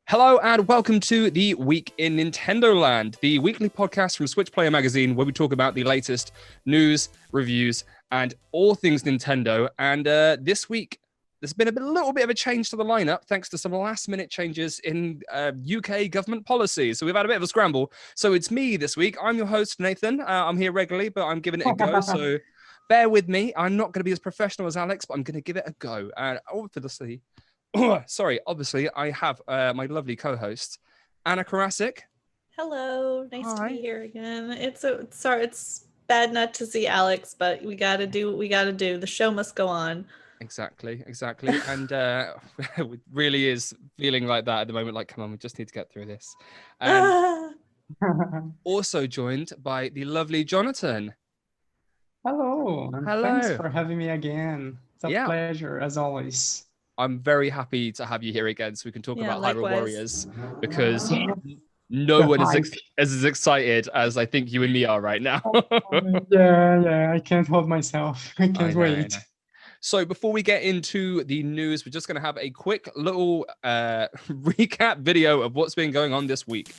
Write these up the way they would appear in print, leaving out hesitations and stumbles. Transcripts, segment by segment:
Hello and welcome to the Week in Nintendo Land, the weekly podcast from Switch Player Magazine where we talk about the latest news, reviews, and all things Nintendo. And this week, there's been a little bit of a change to the lineup thanks to some last-minute changes in UK government policy. So we've had a bit of a scramble. So it's me this week. I'm your host, Nathan. I'm here regularly, but I'm giving it a go. So bear with me. I'm not going to be as professional as Alex, but I'm going to give it a go. And obviously, obviously, I have my lovely co-host, Anna Karasik. Hello, nice Hi. to be here again. It's bad not to see Alex, but we got to do what we got to do. The show must go on. Exactly. And it really is feeling like that at the moment. Like, come on, we just need to get through this. And also joined by the lovely Jhonathan. Hello, and thanks for having me again. It's a pleasure, as always. I'm very happy to have you here again so we can talk about likewise. Hyrule Warriors, because no one is as excited as I think you and me are right now. Yeah, I can't hold myself. I can't wait. So before we get into the news, we're just going to have a quick little recap video of what's been going on this week.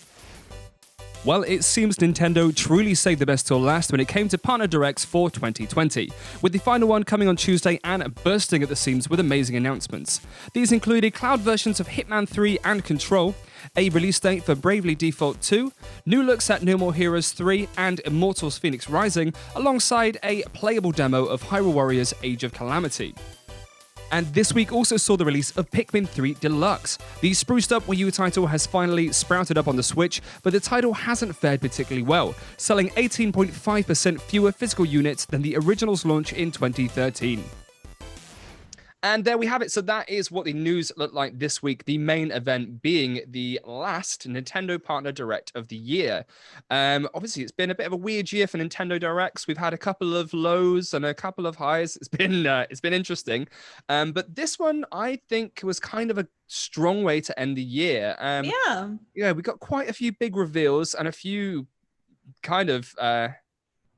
Well, it seems Nintendo truly saved the best till last when it came to partner directs for 2020, with the final one coming on Tuesday and bursting at the seams with amazing announcements. These included cloud versions of Hitman 3 and Control, a release date for Bravely Default 2, new looks at No More Heroes 3 and Immortals Phoenix Rising, alongside a playable demo of Hyrule Warriors Age of Calamity. And this week also saw the release of Pikmin 3 Deluxe. The spruced up Wii U title has finally sprouted up on the Switch, but the title hasn't fared particularly well, selling 18.5% fewer physical units than the original's launch in 2013. And there we have it. So that is what the news looked like this week. The main event being the last Nintendo Partner Direct of the year. Obviously, it's been a bit of a weird year for Nintendo Directs. We've had a couple of lows and a couple of highs. It's been interesting. But this one, I think, was kind of a strong way to end the year. Yeah, we got quite a few big reveals and a few kind of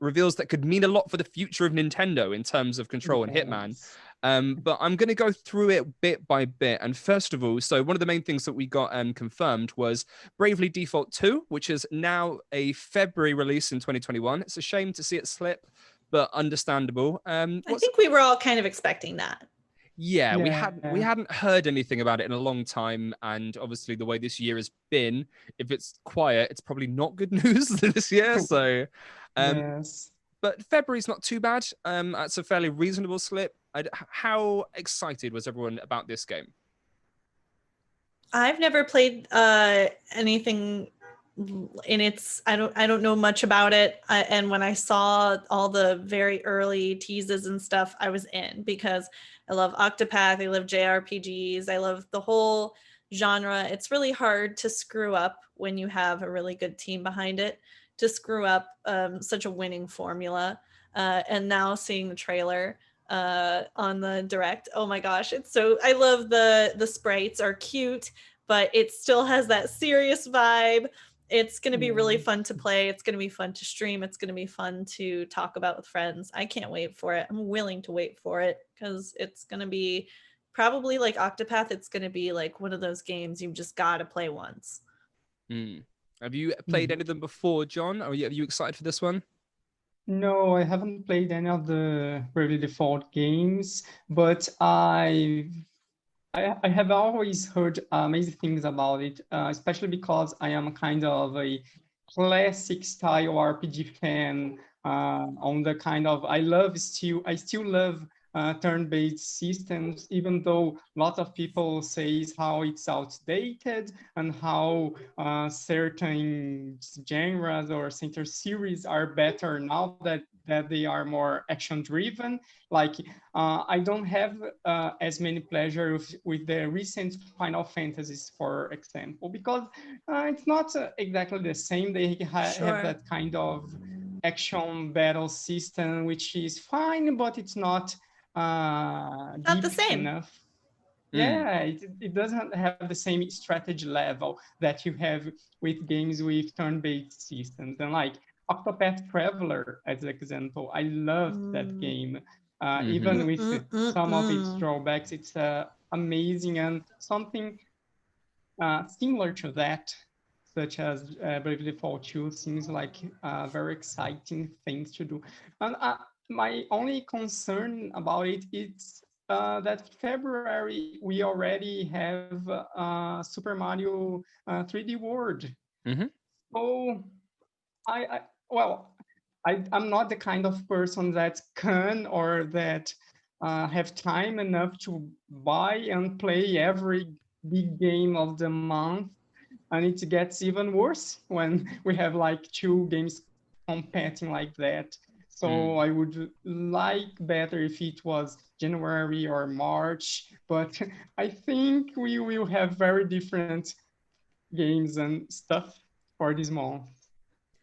reveals that could mean a lot for the future of Nintendo in terms of Control and Hitman. But I'm going to go through it bit by bit. And first of all, so one of the main things that we got confirmed was Bravely Default 2, which is now a February release in 2021. It's a shame to see it slip, but understandable. I think we were all kind of expecting that. Yeah, we hadn't heard anything about it in a long time. And obviously the way this year has been, if it's quiet, it's probably not good news this year. So, but February's not too bad. That's a fairly reasonable slip. How excited was everyone about this game? I've never played anything in its. I don't know much about it. And when I saw all the very early teases and stuff, I was in because I love Octopath. I love JRPGs. I love the whole genre. It's really hard to screw up when you have a really good team behind it. To screw up such a winning formula. And now seeing the trailer on the direct, oh my gosh, it's so, I love the sprites are cute, but it still has that serious vibe. It's going to be really fun to play. It's going to be fun to stream. It's going to be fun to talk about with friends. I can't wait for it. I'm willing to wait for it because it's going to be probably like Octopath. It's going to be like one of those games you've just got to play once. Have you played any of them before, John? Are you excited for this one? No, I haven't played any of the Bravely Default games, but I have always heard amazing things about it, especially because I am kind of a classic style RPG fan. On the kind of I still love turn-based systems, even though lots of people say how it's outdated and how certain genres or center series are better now that they are more action-driven. Like I don't have as many pleasure with the recent Final Fantasies, for example, because it's not exactly the same. They have that kind of action battle system, which is fine, but it's not the same enough. Yeah, it doesn't have the same strategy level that you have with games with turn-based systems. And like Octopath Traveler, as an example, I love that game. Even with some of its Mm. drawbacks, it's amazing, and something similar to that, such as Bravely Default 2, seems like very exciting things to do. And my only concern about it is that February we already have Super Mario 3D World. Mhm. So well, I'm not the kind of person that can or that have time enough to buy and play every big game of the month. And it gets even worse when we have like 2 games competing like that. So I would like better if it was January or March, but I think we will have very different games and stuff for this month.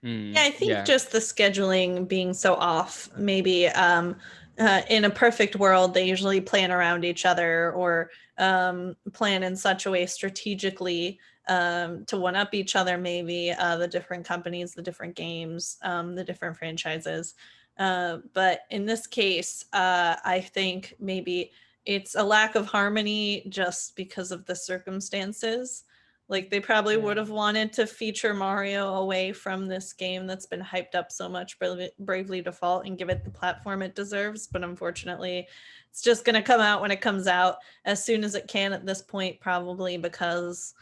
Yeah, I think Yeah. just the scheduling being so off, maybe in a perfect world, they usually plan around each other or plan in such a way strategically to one up each other, maybe the different companies, the different games, the different franchises. But in this case, I think maybe it's a lack of harmony just because of the circumstances. Like they probably would have wanted to feature Mario away from this game that's been hyped up so much, Bravely Default, and give it the platform it deserves. But unfortunately, it's just going to come out when it comes out as soon as it can at this point, probably because,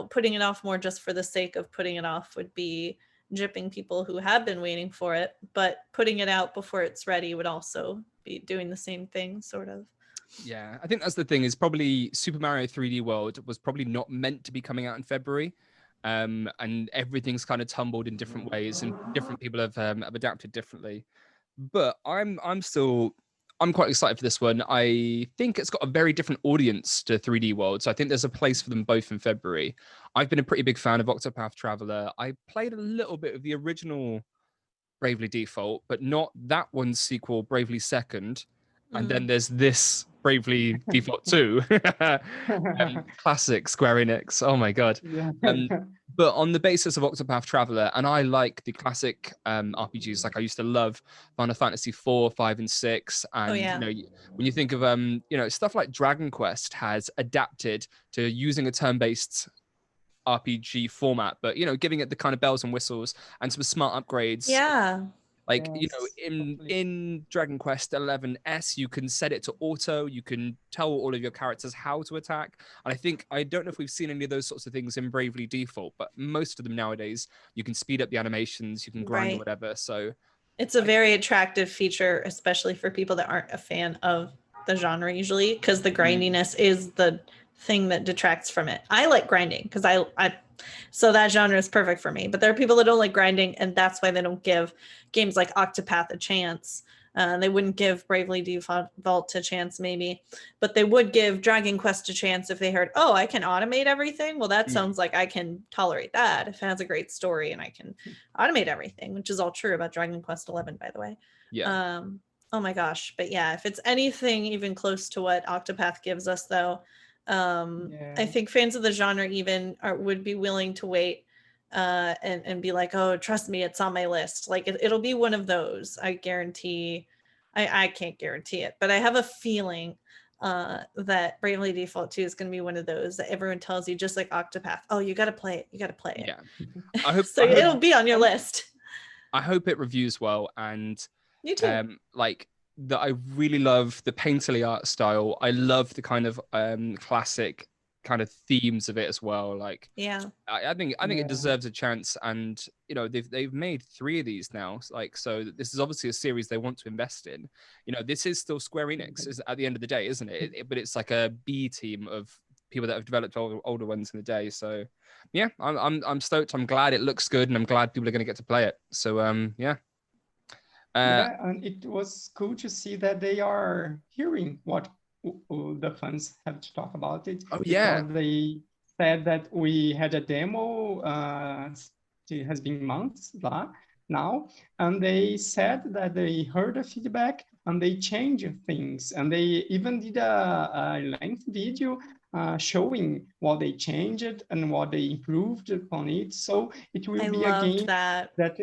putting it off more just for the sake of putting it off would be gypping people who have been waiting for it. But putting it out before it's ready would also be doing the same thing, sort of. Yeah, I think that's the thing is probably Super Mario 3D World was probably not meant to be coming out in February. And everything's kind of tumbled in different ways and different people have adapted differently. But I'm quite excited for this one. I think it's got a very different audience to 3D World. So I think there's a place for them both in February. I've been a pretty big fan of Octopath Traveler. I played a little bit of the original Bravely Default, but not that one's sequel, Bravely Second. And then there's this Bravely Default 2. Classic Square Enix. Oh my God. Yeah. But on the basis of Octopath Traveler, and I like the classic RPGs, like I used to love Final Fantasy 4, 5, and 6. And when you think of stuff like Dragon Quest has adapted to using a turn-based RPG format, but giving it the kind of bells and whistles and some smart upgrades. Yeah. Like, Yes, in Dragon Quest 11S, you can set it to auto. You can tell all of your characters how to attack. And I don't know if we've seen any of those sorts of things in Bravely Default, but most of them nowadays, you can speed up the animations, you can grind or whatever. So it's a very attractive feature, especially for people that aren't a fan of the genre usually, because the grindiness is the thing that detracts from it. I like grinding because so that genre is perfect for me. But there are people that don't like grinding, and that's why they don't give games like Octopath a chance. They wouldn't give Bravely Default a chance, maybe, but they would give Dragon Quest a chance if they heard, oh, I can automate everything. Well, that sounds like I can tolerate that if it has a great story and I can automate everything, which is all true about Dragon Quest 11, by the way. yeah. Oh my gosh. But yeah, if it's anything even close to what Octopath gives us, though, I think fans of the genre even would be willing to wait and be like, oh, trust me, it's on my list. Like it'll be one of those. I guarantee. I can't guarantee it, but I have a feeling that Bravely Default 2 is going to be one of those that everyone tells you, just like Octopath. Oh, you got to play it. You got to play it. Yeah. So it'll be on your list. I hope it reviews well, and you too. That I really love the painterly art style. I love the kind of classic kind of themes of it as well. Like, yeah, I think it deserves a chance, and they've made 3 of these now. Like, so this is obviously a series they want to invest in. This is still Square Enix at the end of the day, isn't it? But it's like a B team of people that have developed older ones in the day. So yeah, I'm stoked. I'm glad it looks good, and I'm glad people are going to get to play it. So yeah. And it was cool to see that they are hearing what the fans have to talk about it. Oh yeah. Because they said that we had a demo. It has been months now, and they said that they heard the feedback and they change things. And they even did a length video showing what they changed and what they improved upon it. So it will I be a loved game that. that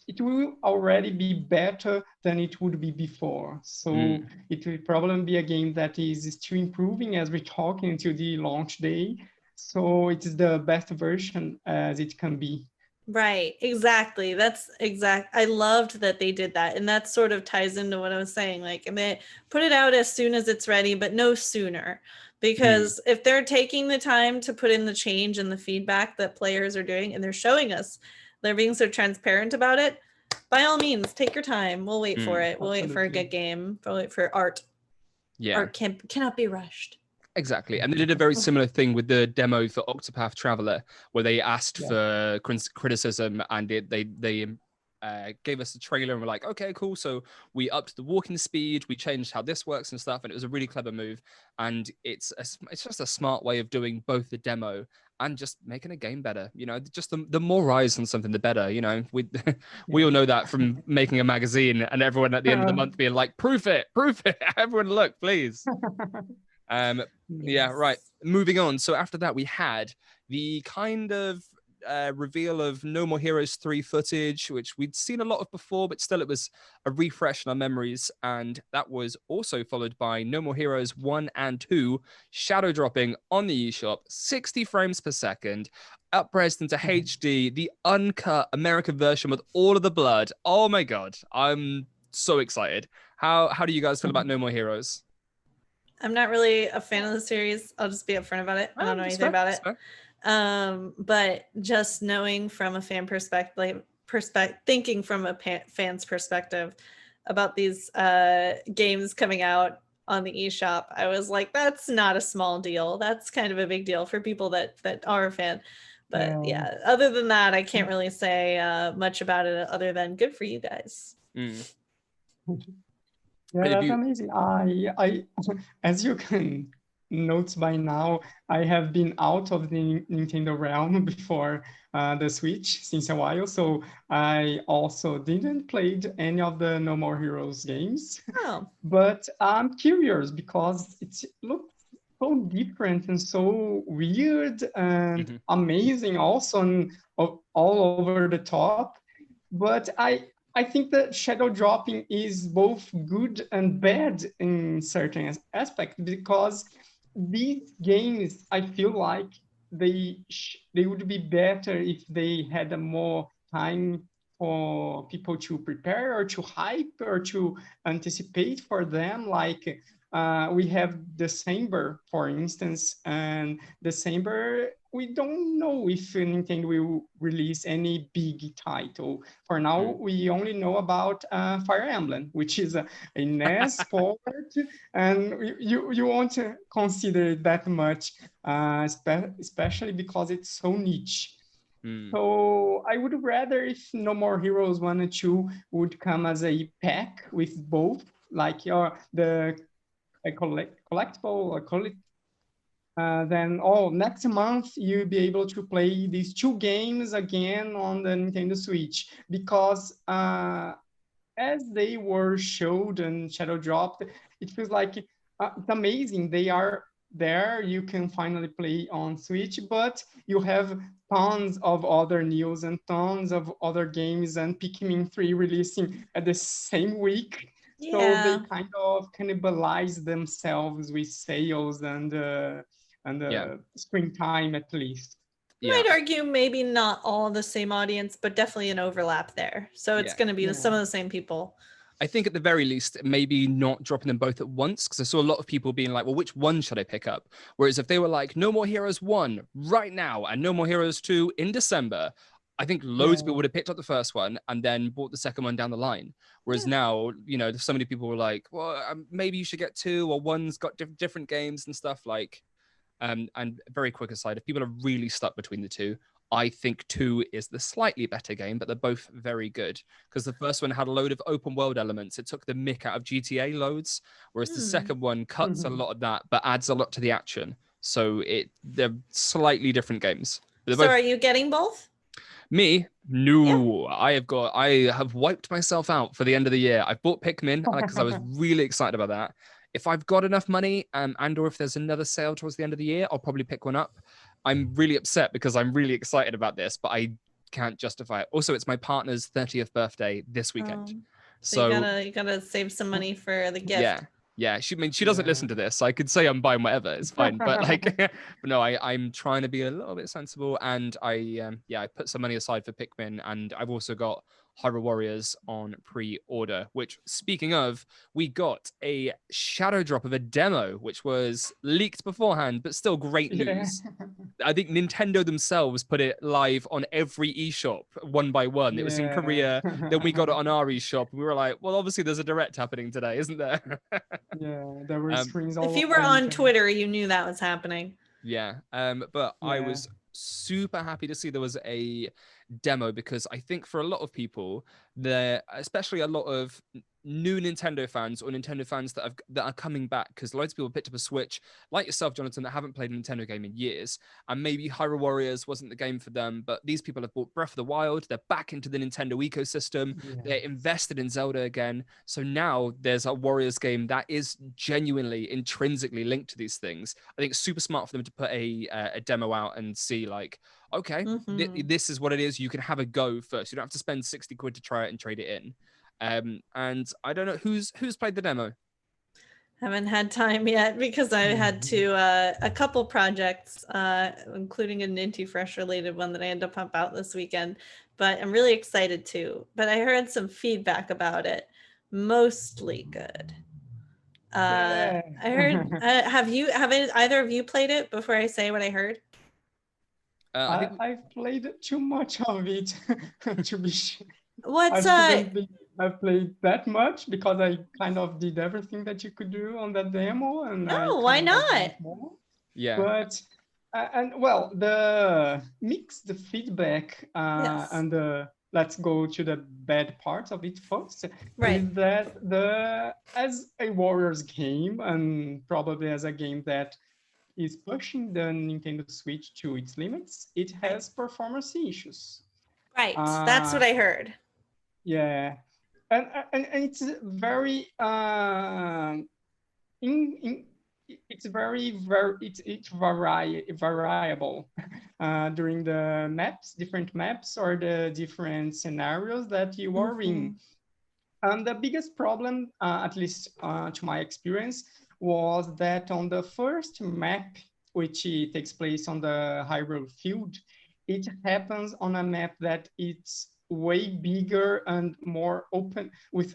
it will already be better than it would be before. So it will probably be a game that is still improving as we're talking until the launch day. So it's the best version as it can be. Right, exactly. That's exact. I loved that they did that. And that sort of ties into what I was saying. Like, and they put it out as soon as it's ready, but no sooner. Because if they're taking the time to put in the change and the feedback that players are doing, and they're showing us, they're being so transparent about it, by all means, take your time. We'll wait for it. We'll wait for a good game. We'll wait for art. Yeah. Art cannot be rushed. Exactly. And they did a very similar thing with the demo for Octopath Traveler, where they asked for criticism, and they gave us a trailer and were like, okay, cool. So we upped the walking speed, we changed how this works and stuff. And it was a really clever move. And it's just a smart way of doing both the demo and just making a game better. You know, just the more eyes on something, the better. You know, we all know that from making a magazine and everyone at the end of the month being like, proof it. Everyone look, please. Yeah, right. Moving on. So after that, we had the kind of reveal of No More Heroes 3 footage, which we'd seen a lot of before, but still it was a refresh in our memories. And that was also followed by No More Heroes 1 and 2 shadow dropping on the eShop, 60 frames per second, upresed into HD, the uncut American version with all of the blood. Oh my God, I'm so excited. How do you guys feel about No More Heroes? I'm not really a fan of the series. I'll just be upfront about it. I don't know anything about it. But just knowing from a fan perspective, thinking from a fan's perspective about these games coming out on the eShop, I was like, that's not a small deal. That's kind of a big deal for people that are a fan. But yeah, other than that, I can't really say much about it other than good for you guys. Yeah, that's amazing. I, as you can note by now, I have been out of the Nintendo realm before the Switch since a while. So I also didn't play any of the No More Heroes games. Oh. But I'm curious because it looks so different and so weird and amazing also, and all over the top. But I think that shadow dropping is both good and bad in certain aspects, because these games, I feel like they would be better if they had a more time for people to prepare or to hype or to anticipate for them. Like we have December, for instance, and December, we don't know if Nintendo will release any big title. For now, we only know about Fire Emblem, which is a NES port, and you won't consider it that much, especially because it's so niche. So I would rather if No More Heroes 1 and 2 would come as a pack with both, like the collectible or then next month you'll be able to play these two games again on the Nintendo Switch, because as they were showed and shadow dropped, it feels like it's amazing. They are there, you can finally play on Switch, but you have tons of other news and tons of other games, and Pikmin 3 releasing at the same week. So they kind of cannibalize themselves with sales and springtime, at least. Might argue maybe not all the same audience, but definitely an overlap there. So it's going to be some of the same people. I think at the very least, maybe not dropping them both at once, because I saw a lot of people being like, well, which one should I pick up? Whereas if they were like, No More Heroes 1 right now and No More Heroes 2 in December, I think loads of people would have picked up the first one and then bought the second one down the line. Whereas now, you know, so many people were like, well, maybe you should get 2, or one's got different games and stuff like. And very quick aside, if people are really stuck between the two, I think 2 is the slightly better game, but they're both very good, because the first one had a load of open world elements. It took the mick out of GTA loads, whereas the second one cuts a lot of that, but adds a lot to the action. So they're slightly different games. So are you getting both? Me, No, I have wiped myself out for the end of the year. I bought Pikmin because I was really excited about that. If I've got enough money, and or if there's another sale towards the end of the year, I'll probably pick one up. I'm really upset because I'm really excited about this, but I can't justify it. Also, it's my partner's 30th birthday this weekend. So you gotta save some money for the gift. Yeah. She doesn't listen to this, so I could say I'm buying whatever. It's fine. But like, but no, I'm trying to be a little bit sensible, and I put some money aside for Pikmin, and I've also got Hyrule Warriors on pre-order. Which, speaking of, we got a shadow drop of a demo, which was leaked beforehand, but still great news. I think Nintendo themselves put it live on every eShop one by one. It was in Korea. Then we got it on our eShop. And we were like, well, obviously there's a direct happening today, isn't there? There were screens all If you were on Twitter, you knew that was happening. But I was super happy to see there was a demo, because I think for a lot of people, especially a lot of new Nintendo fans or Nintendo fans that are coming back, because loads of people picked up a Switch, like yourself, Jonathan, that haven't played a Nintendo game in years, and maybe Hyrule Warriors wasn't the game for them, but these people have bought Breath of the Wild, they're back into the Nintendo ecosystem, they're invested in Zelda again, so now there's a Warriors game that is genuinely, intrinsically linked to these things. I think it's super smart for them to put a demo out and see, like, okay, this is what it is. You can have a go first. You don't have to spend 60 quid to try it and trade it in. And I don't know who's played the demo. Haven't had time yet because I had to a couple projects, including a Ninty Fresh related one that I had to pump out this weekend. But I'm really excited too. But I heard some feedback about it, mostly good. I heard. Have either of you played it before I say what I heard? I've played too much of it to be sure. I've played that much because I kind of did everything that you could do on that demo, and why not? Yeah. But the feedback, and let's go to the bad parts of it first. Right. Is that as a Warriors game, and probably as a game that is pushing the Nintendo Switch to its limits, it has performance issues. Right. That's what I heard. Yeah. And it's very it's variable during the different maps or the different scenarios that you are in. And the biggest problem, at least to my experience, was that on the first map, which takes place on the Hyrule field, it happens on a map that it's way bigger and more open, with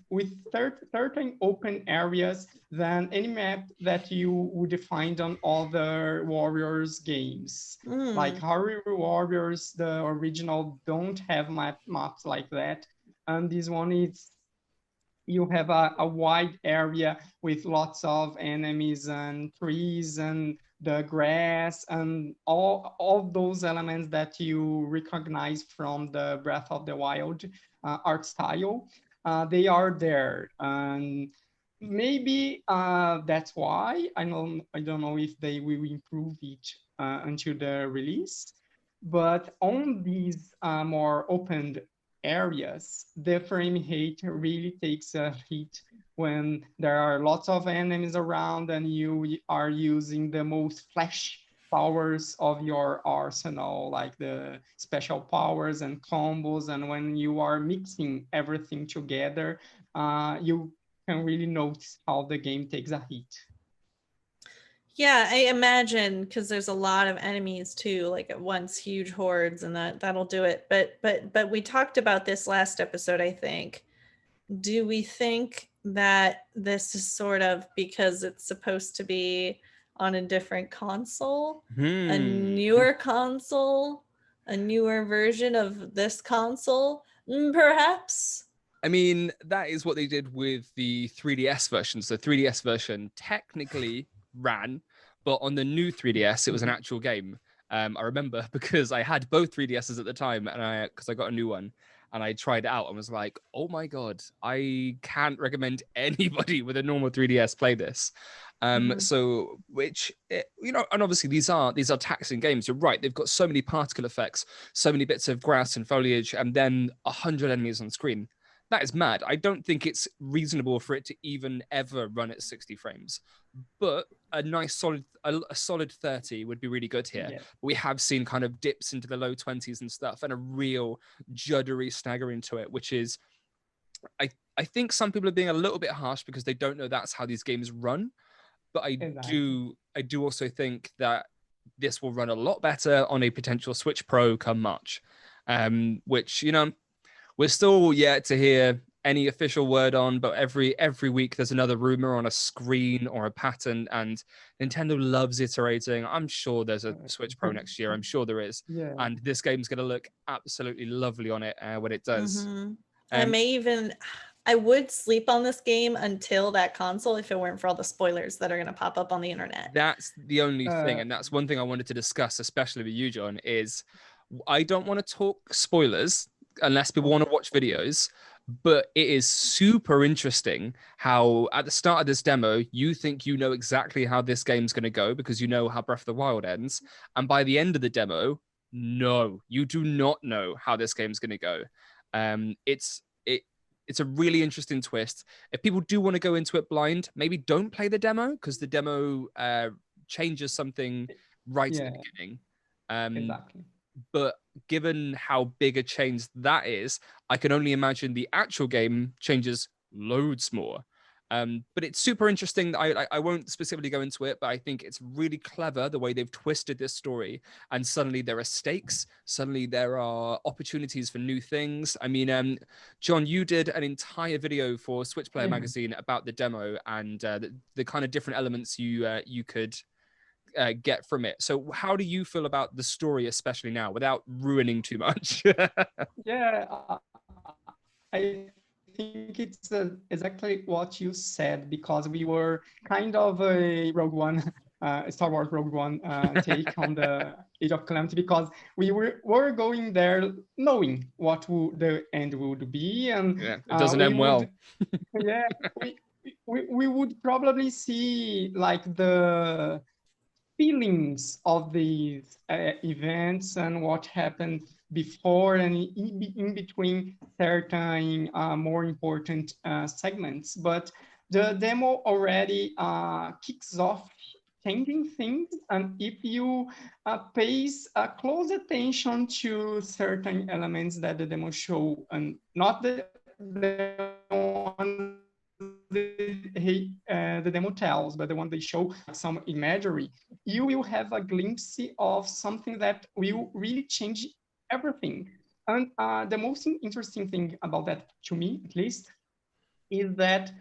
13 open areas than any map that you would find on other Warriors games. Like Hyrule Warriors, the original, don't have maps like that. And this one is, you have a wide area with lots of enemies and trees and the grass and all those elements that you recognize from the Breath of the Wild art style. They are there, and maybe that's why. I don't know if they will improve it until the release, but on these more opened areas, the frame rate really takes a hit when there are lots of enemies around and you are using the most flash powers of your arsenal, like the special powers and combos. And when you are mixing everything together, you can really notice how the game takes a hit. Yeah, I imagine, because there's a lot of enemies too, like at once, huge hordes, and that'll do it. But we talked about this last episode, I think. Do we think that this is sort of because it's supposed to be on a different console, a newer console, a newer version of this console, perhaps? I mean, that is what they did with the 3DS version. So 3DS version technically ran, but on the new 3DS, it was an actual game. I remember because I had both 3DSs at the time, and because I got a new one. and I tried it out and was like, oh my God, I can't recommend anybody with a normal 3DS play this. So and obviously these are taxing games. You're right. They've got so many particle effects, so many bits of grass and foliage, and then 100 enemies on screen. That is mad. I don't think it's reasonable for it to even ever run at 60 frames, but a nice solid 30 would be really good here. Yeah. We have seen kind of dips into the low 20s and stuff, and a real juddery staggering to it, which is, I think some people are being a little bit harsh because they don't know that's how these games run. But I do also think that this will run a lot better on a potential Switch Pro come March, which, we're still yet to hear any official word on, but every week there's another rumor on a screen or a patent, and Nintendo loves iterating. I'm sure there's a Switch Pro next year. I'm sure there is. Yeah. And this game's going to look absolutely lovely on it when it does. I would sleep on this game until that console if it weren't for all the spoilers that are going to pop up on the internet. That's the only thing, and that's one thing I wanted to discuss, especially with you, John, is I don't want to talk spoilers unless people want to watch videos, but it is super interesting how at the start of this demo, you think you know exactly how this game's going to go because you know how Breath of the Wild ends. And by the end of the demo, no, you do not know how this game's going to go. It's a really interesting twist. If people do want to go into it blind, maybe don't play the demo because the demo changes something right at the beginning. Exactly. But given how big a change that is, I can only imagine the actual game changes loads more. But it's super interesting. I won't specifically go into it, but I think it's really clever the way they've twisted this story. And suddenly there are stakes. Suddenly there are opportunities for new things. I mean, John, you did an entire video for Switch Player Magazine about the demo and the kind of different elements you could get from it. So how do you feel about the story, especially now, without ruining too much? I think it's exactly what you said, because we were kind of a Rogue One, Star Wars Rogue One take on the Age of Calamity, because we were going there knowing what the end would be, and it doesn't end well. We would probably see like the feelings of these events and what happened before and in between certain more important segments. But the demo already kicks off changing things. And if you pays close attention to certain elements that the demo show, and not the one the demo tells, but the one they show some imagery, you will have a glimpse of something that will really change everything. And the most interesting thing about that, to me at least, is that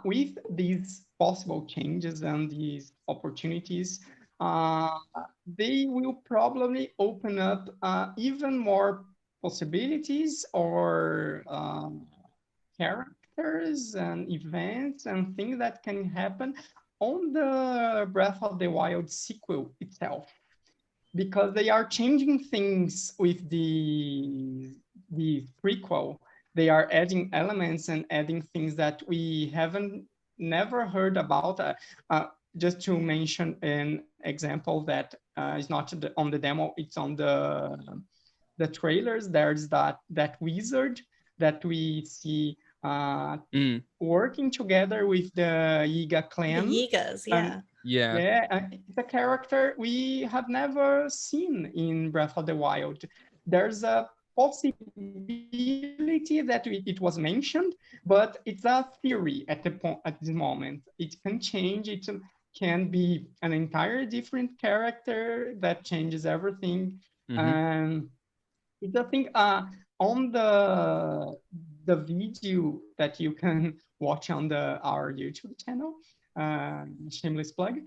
with these possible changes and these opportunities, they will probably open up even more possibilities or characters and events and things that can happen on the Breath of the Wild sequel itself, because they are changing things with the prequel. They are adding elements and adding things that we haven't never heard about. Just to mention an example that is not on the demo, it's on the trailers. There's that wizard that we see working together with the Yiga clan. The Yigas, yeah. It's a character we have never seen in Breath of the Wild. There's a possibility that it was mentioned, but it's a theory at this moment. It can change. It can be an entirely different character that changes everything. And it's a thing on the video that you can watch on our YouTube channel, shameless plug,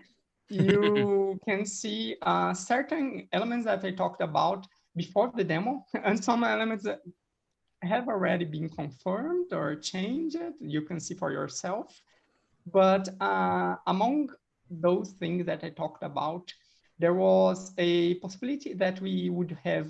you can see certain elements that I talked about before the demo, and some elements that have already been confirmed or changed. You can see for yourself. But among those things that I talked about, there was a possibility that we would have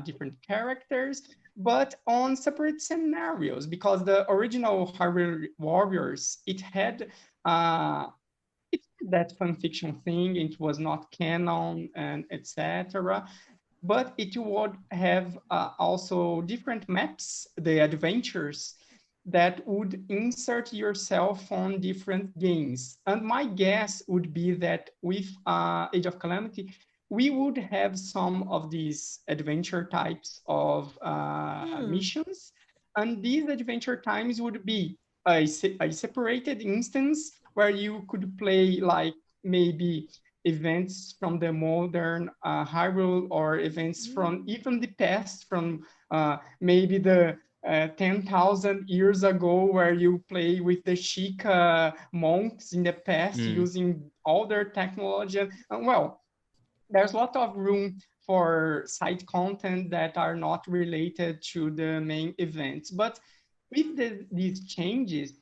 different characters. but on separate scenarios, because the original Hyrule Warriors, it had that fan fiction thing, it was not canon and etc. But it would have also different maps, the adventures that would insert yourself on different games. And my guess would be that with Age of Calamity, we would have some of these adventure types of missions. And these adventure times would be a separated instance where you could play like maybe events from the modern Hyrule, or events from even the past, from maybe the 10,000 years ago, where you play with the Sheikah monks in the past using all their technology. And well, there's a lot of room for side content that are not related to the main events. But with these changes,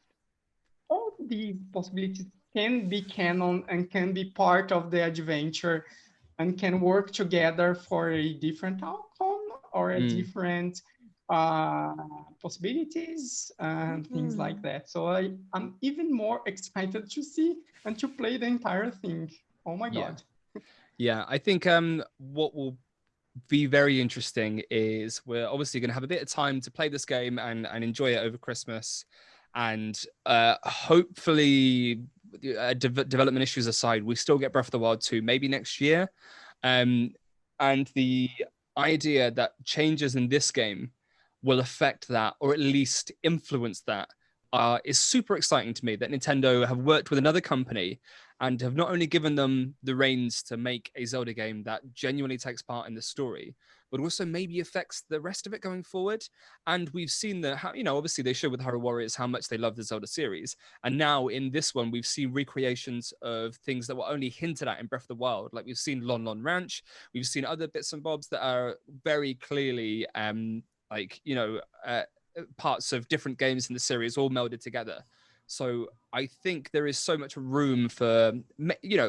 all these possibilities can be canon and can be part of the adventure and can work together for a different outcome or a different possibilities and things like that. So I'm even more excited to see and to play the entire thing. Oh my God. Yeah, I think what will be very interesting is we're obviously going to have a bit of time to play this game and enjoy it over Christmas. And hopefully, development issues aside, we still get Breath of the Wild 2 maybe next year. And the idea that changes in this game will affect that, or at least influence that, is super exciting to me. That Nintendo have worked with another company and have not only given them the reins to make a Zelda game that genuinely takes part in the story, but also maybe affects the rest of it going forward. And we've seen that, obviously they showed with Hyrule Warriors how much they love the Zelda series. And now in this one, we've seen recreations of things that were only hinted at in Breath of the Wild. Like we've seen Lon Lon Ranch, we've seen other bits and bobs that are very clearly parts of different games in the series all melded together. So I think there is so much room for,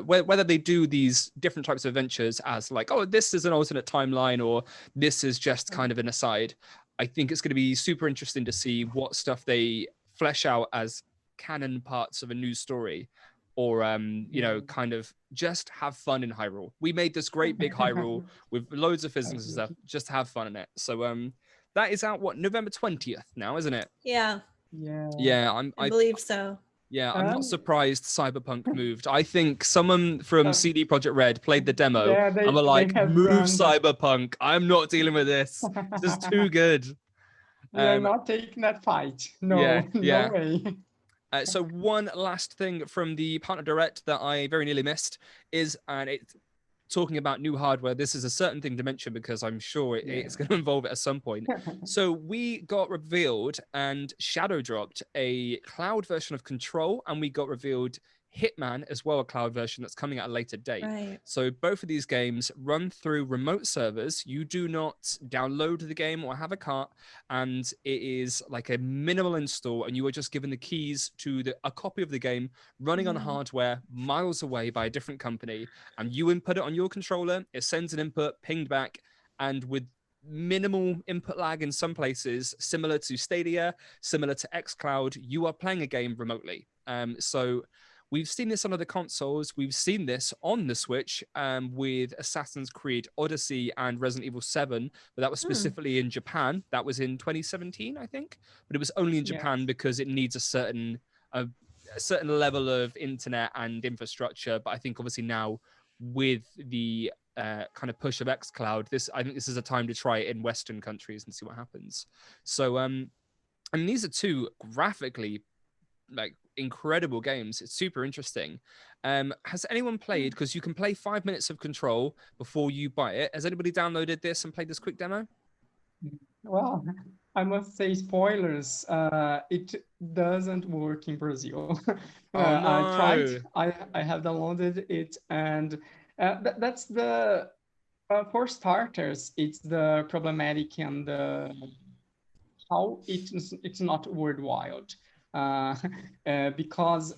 whether they do these different types of adventures as like, oh, this is an alternate timeline, or this is just kind of an aside. I think it's going to be super interesting to see what stuff they flesh out as canon parts of a new story, or, kind of just have fun in Hyrule. We made this great big Hyrule with loads of physics and stuff, just have fun in it. So that is out, November 20th now, isn't it? Yeah. Yeah, I believe so. Yeah, I'm not surprised Cyberpunk moved. I think someone from CD Projekt Red played the demo and were like, move Cyberpunk. I'm not dealing with this. This is too good. We are not taking that fight. No, no way. So one last thing from the Partner Direct that I very nearly missed is, and it's talking about new hardware, this is a certain thing to mention because I'm sure it's going to involve it at some point. So we got revealed and shadow dropped a cloud version of Control, and we got revealed Hitman as well, a cloud version that's coming at a later date. Right. So both of these games run through remote servers. You do not download the game or have a cart, and it is like a minimal install, and you are just given the keys to a copy of the game running on hardware miles away by a different company, and you input it on your controller, it sends an input pinged back, and with minimal input lag in some places, similar to Stadia, similar to xCloud, you are playing a game remotely. So we've seen this on other consoles. We've seen this on the Switch with Assassin's Creed Odyssey and Resident Evil 7, but that was specifically in Japan. That was in 2017, I think. But it was only in Japan because it needs a certain level of internet and infrastructure. But I think obviously now with the kind of push of xCloud, I think this is a time to try it in Western countries and see what happens. So, and these are two graphically like incredible games. It's super interesting. Has anyone played, because you can play 5 minutes of Control before you buy it, has anybody downloaded this and played this quick demo? Well, I must say spoilers. It doesn't work in Brazil. Oh, no. I tried. I have downloaded it, and that's the for starters. It's the problematic and the how it's not worldwide. Because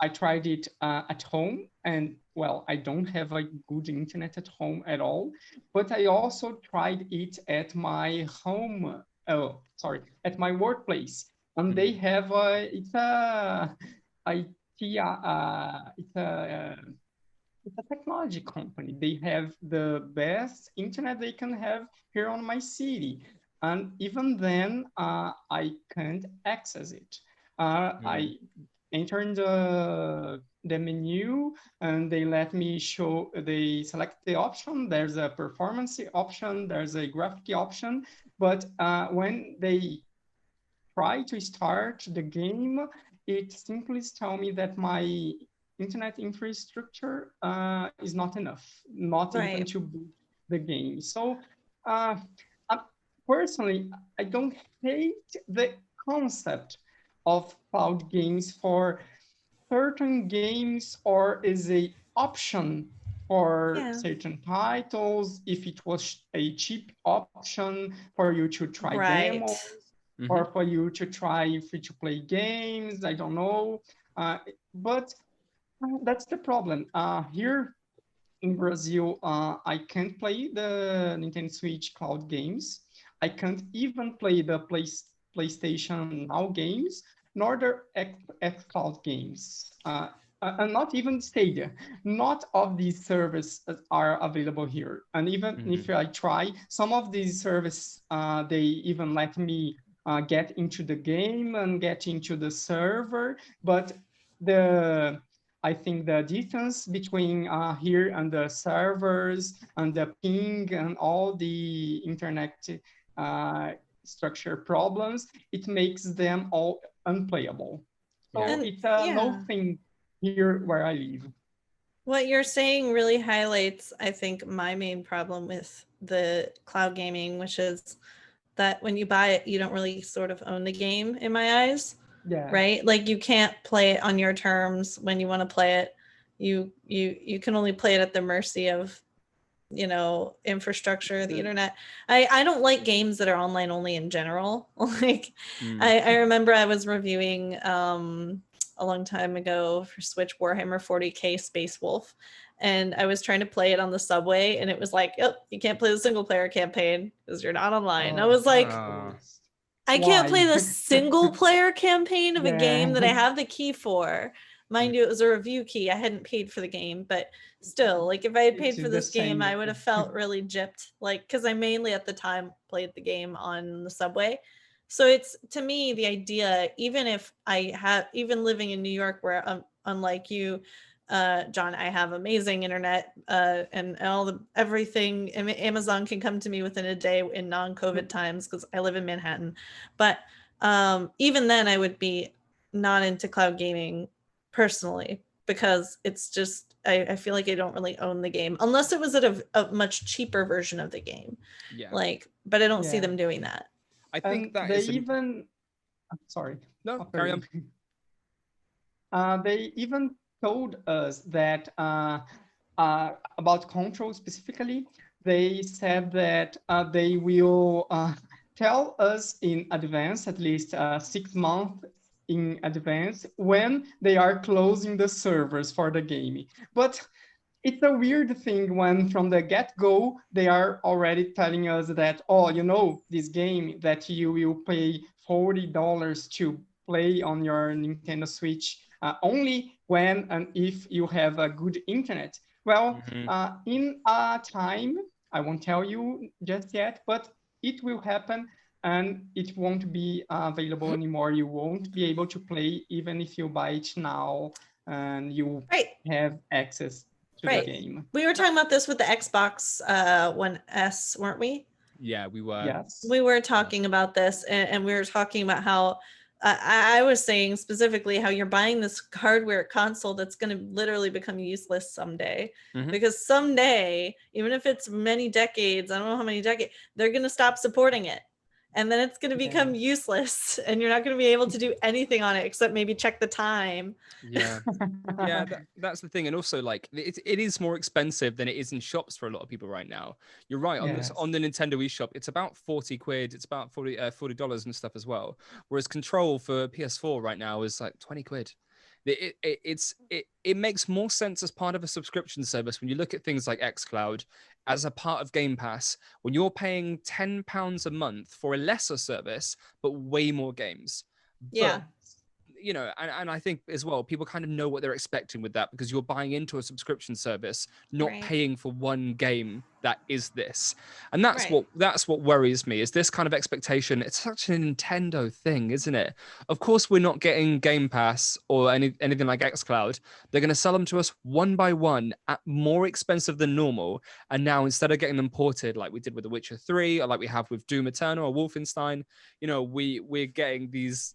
I tried it at home, and well, I don't have a good internet at home at all. But I also tried it at my home. Oh, sorry, at my workplace, and they have it's a IT, it's a technology company. They have the best internet they can have here on my city. And even then, I can't access it. I enter in the menu and they let me show, they select the option. There's a performance option, there's a graphic option. But when they try to start the game, it simply tells me that my internet infrastructure is not enough, not even Right. to boot the game. So uh, uh, personally, I don't hate the concept of cloud games for certain games or is a option for Yeah. certain titles if it was a cheap option for you to try Right. demos or for you to try free-to-play games. I don't know. But that's the problem. Here in Brazil, I can't play the Nintendo Switch cloud games. I can't even play the PlayStation Now games, nor the X Cloud games. And not even Stadia. Not of these services are available here. And even if I try, some of these services, they even let me get into the game and get into the server, but I think the distance between here and the servers and the ping and all the internet structure problems, it makes them all unplayable. So it's a no thing here where I live. What you're saying really highlights, I think, my main problem with the cloud gaming, which is that when you buy it, you don't really sort of own the game in my eyes. Yeah. Right? Like you can't play it on your terms when you want to play it. You can only play it at the mercy of, infrastructure, the internet. I don't like games that are online only in general. Like I remember I was reviewing a long time ago for Switch Warhammer 40K Space Wolf, and I was trying to play it on the subway, and it was like, oh, you can't play the single player campaign because you're not online. I was like, I can't play the single player campaign of a game that I have the key for. Mind you, it was a review key. I hadn't paid for the game, but still, like if I had paid for this game, I would have felt really gypped, like, because I mainly at the time played the game on the subway. So it's, to me, the idea, even if I have, even living in New York where unlike you, John, I have amazing internet and all the everything. Amazon can come to me within a day in non-COVID times because I live in Manhattan. But even then, I would be not into cloud gaming personally because it's just I feel like I don't really own the game unless it was at a much cheaper version of the game. Yeah. Like, but I don't see them doing that. I think that they is even. Sorry. No, carry on. They even told us that about Control specifically, they said that they will tell us in advance, at least 6 months in advance, when they are closing the servers for the game. But it's a weird thing when from the get-go, they are already telling us that, oh, this game that you will pay $40 to play on your Nintendo Switch only when and if you have a good internet. Well, in a time, I won't tell you just yet, but it will happen and it won't be available anymore. You won't be able to play even if you buy it now and you have access to the game. We were talking about this with the Xbox One S, weren't we? Yeah, we were. Yes. We were talking about this, and we were talking about how I was saying specifically how you're buying this hardware console that's going to literally become useless someday. Because someday, even if it's many decades, I don't know how many decades, they're going to stop supporting it. And then it's going to become useless and you're not going to be able to do anything on it except maybe check the time. Yeah. Yeah, that's the thing. And also, like, it is more expensive than it is in shops for a lot of people right now. You're right. On the Nintendo eShop, it's about 40 quid. It's about $40 and stuff as well. Whereas Control for PS4 right now is like 20 quid. It makes more sense as part of a subscription service when you look at things like xCloud as a part of Game Pass, when you're paying £10 a month for a lesser service, but way more games. Yeah. But, you know, and I think as well, people kind of know what they're expecting with that because you're buying into a subscription service, not Right. paying for one game that is this. And that's Right. what worries me is this kind of expectation. It's such a Nintendo thing, isn't it? Of course, we're not getting Game Pass or anything like xCloud. They're going to sell them to us one by one at more expensive than normal. And now instead of getting them ported like we did with The Witcher 3 or like we have with Doom Eternal or Wolfenstein, you know, we're getting these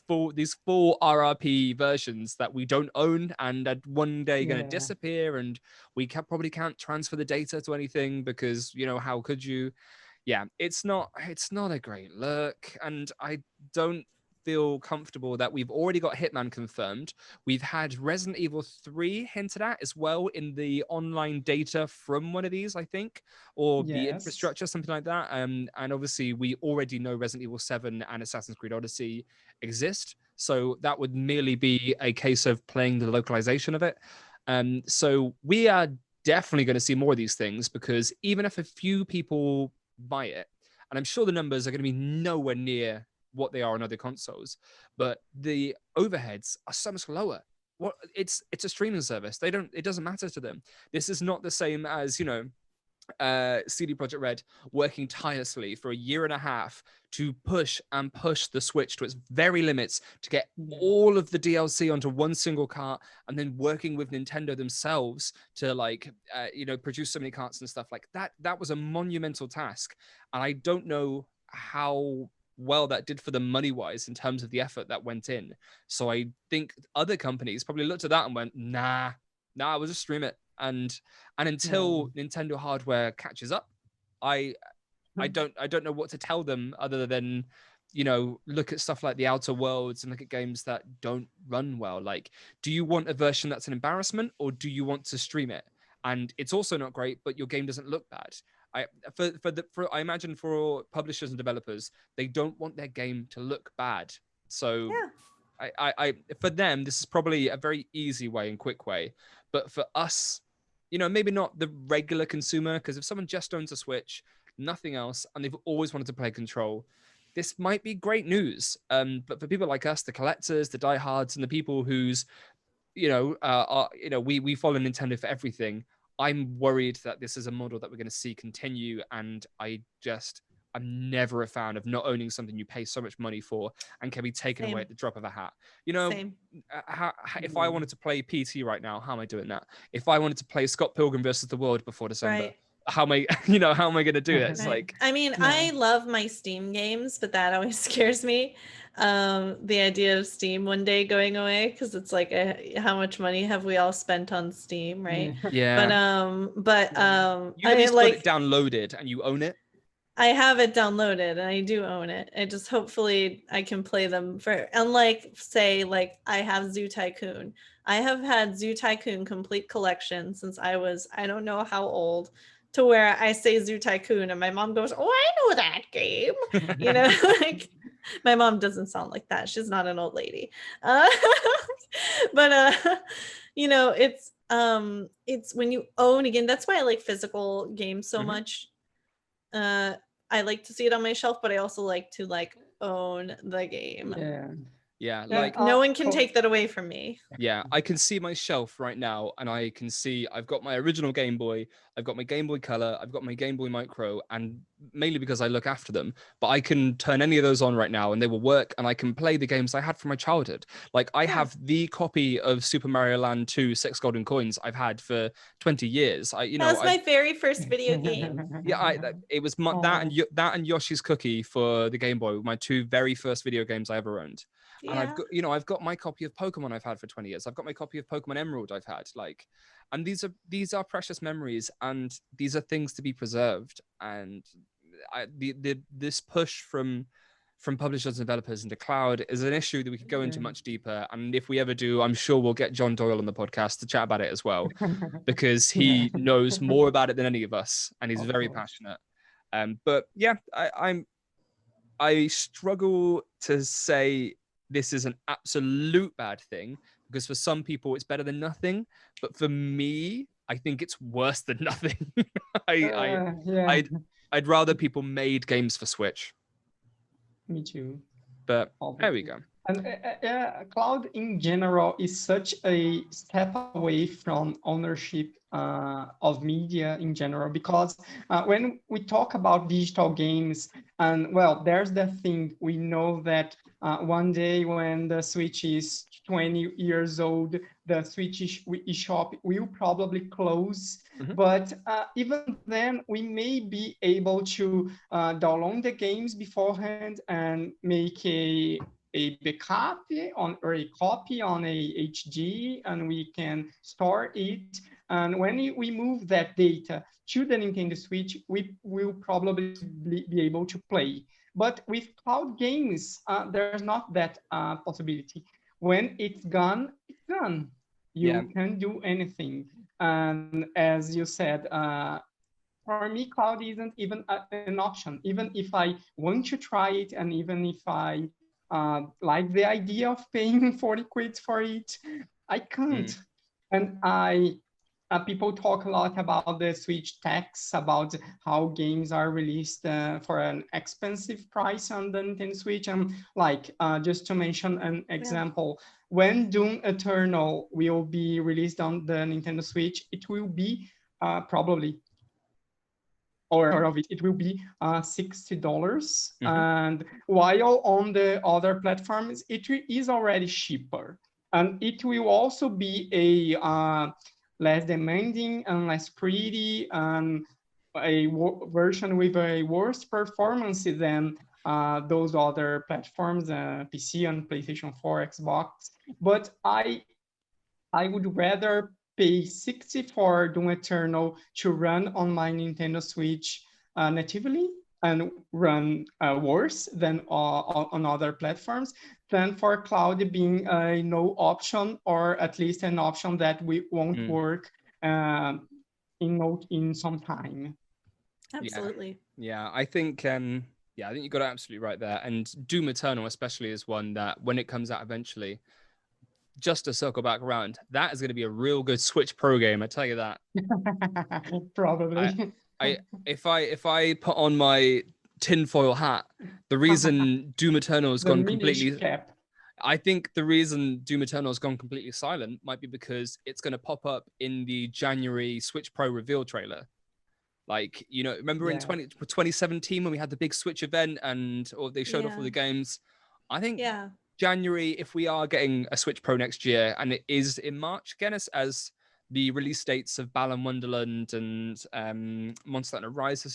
full RRP versions that we don't own and are one day going to disappear, and we probably can't transfer the data to anything because, you know, how could you? Yeah, it's not a great look, and I don't feel comfortable that we've already got Hitman confirmed. We've had Resident Evil 3 hinted at as well in the online data from one of these, I think, or the infrastructure, something like that. And obviously we already know Resident Evil 7 and Assassin's Creed Odyssey exist. So that would merely be a case of playing the localization of it. So we are definitely going to see more of these things because even if a few people buy it, and I'm sure the numbers are going to be nowhere near what they are on other consoles, but the overheads are so much lower. What it's a streaming service. It doesn't matter to them. This is not the same as, you know, CD Projekt Red working tirelessly for a year and a half to push the Switch to its very limits to get all of the DLC onto one single cart, and then working with Nintendo themselves to you know, produce so many carts and stuff like that. That was a monumental task, and I don't know how well that did for them money-wise in terms of the effort that went in. So I think other companies probably looked at that and went, nah, we'll just stream it. And until Nintendo hardware catches up, I don't know what to tell them other than, you know, look at stuff like the Outer Worlds and look at games that don't run well. Like, do you want a version that's an embarrassment, or do you want to stream it? And it's also not great, but your game doesn't look bad. I imagine for publishers and developers, they don't want their game to look bad. So I for them, this is probably a very easy way and quick way. But for us, you know, maybe not the regular consumer, because if someone just owns a Switch, nothing else, and they've always wanted to play Control, this might be great news. But for people like us, the collectors, the diehards, and the people whose, you know, we follow Nintendo for everything, I'm worried that this is a model that we're going to see continue, and I'm never a fan of not owning something you pay so much money for and can be taken away at the drop of a hat. You know, if I wanted to play PT right now, how am I doing that? If I wanted to play Scott Pilgrim versus the World before December, how am I going to do it? It's like, I mean, I love my Steam games, but that always scares me. The idea of Steam one day going away, because it's like, how much money have we all spent on Steam, right? Yeah. But you at least got it downloaded and you own it. I have it downloaded and I do own it. I just hopefully I can play them for, unlike say like I have Zoo Tycoon. I have had Zoo Tycoon complete collection since I was, I don't know how old, to where I say Zoo Tycoon and my mom goes, oh, I know that game. You know, like my mom doesn't sound like that. She's not an old lady. But you know, it's when you own, again, that's why I like physical games so much. I like to see it on my shelf, but I also like to own the game. Yeah, like no one can take that away from me. Yeah, I can see my shelf right now, and I can see I've got my original Game Boy, I've got my Game Boy Color, I've got my Game Boy Micro, and mainly because I look after them, but I can turn any of those on right now and they will work, and I can play the games I had from my childhood. Like I have the copy of Super Mario Land 2 6 Golden Coins I've had for 20 years. That was my very first video game. It was that and Yoshi's Cookie for the Game Boy, my two very first video games I ever owned. And I've got my copy of Pokemon I've had for 20 years. I've got my copy of Pokemon Emerald I've had. And these are precious memories, and these are things to be preserved. And this push from publishers and developers into cloud is an issue that we could go into much deeper. And if we ever do, I'm sure we'll get John Doyle on the podcast to chat about it as well, because he knows more about it than any of us, and he's very passionate. But yeah, I struggle to say this is an absolute bad thing, because for some people it's better than nothing, but for me, I think it's worse than nothing. Yeah, I'd rather people made games for Switch. me too. But there we Obviously. go. And cloud in general is such a step away from ownership of media in general, because when we talk about digital games, and well, there's the thing, we know that one day when the Switch is 20 years old, the Switch eShop will probably close. Mhm. But even then, we may be able to download the games beforehand and make a backup on, or a copy on a HD, and we can store it. And when we move that data to the Nintendo Switch, we will probably be able to play. But with cloud games, there's not that possibility. When it's gone, it's gone. You can't do anything. And as you said, for me, cloud isn't even an option. Even if I want to try it, and even if I like the idea of paying 40 quid for it, I can't. And people talk a lot about the Switch tax, about how games are released for an expensive price on the Nintendo Switch. And like, just to mention an example, when Doom Eternal will be released on the Nintendo Switch, it will be probably, or of it, it will be $60. And while on the other platforms, it is already cheaper. And it will also be a less demanding and less pretty, and a version with a worse performance than those other platforms, PC and PlayStation 4, Xbox. But I would rather pay 60 for Doom Eternal to run on my Nintendo Switch natively and run worse than on other platforms, than for cloud being a no option, or at least an option that we won't work in some time. Absolutely. Yeah, I think you got it absolutely right there. And Doom Eternal especially is one that when it comes out eventually, just to circle back around, that is going to be a real good Switch Pro game. I tell you that. Probably. If I put on my tinfoil hat, the reason Doom Eternal has gone completely, cap. I think the reason Doom Eternal has gone completely silent might be because it's going to pop up in the January Switch Pro reveal trailer. Like, you know, remember in 2017 when we had the big Switch event or they showed off all the games? I think January, if we are getting a Switch Pro next year, and it is in March, again, as the release dates of Balan Wonderland and Monster Hunter Rise are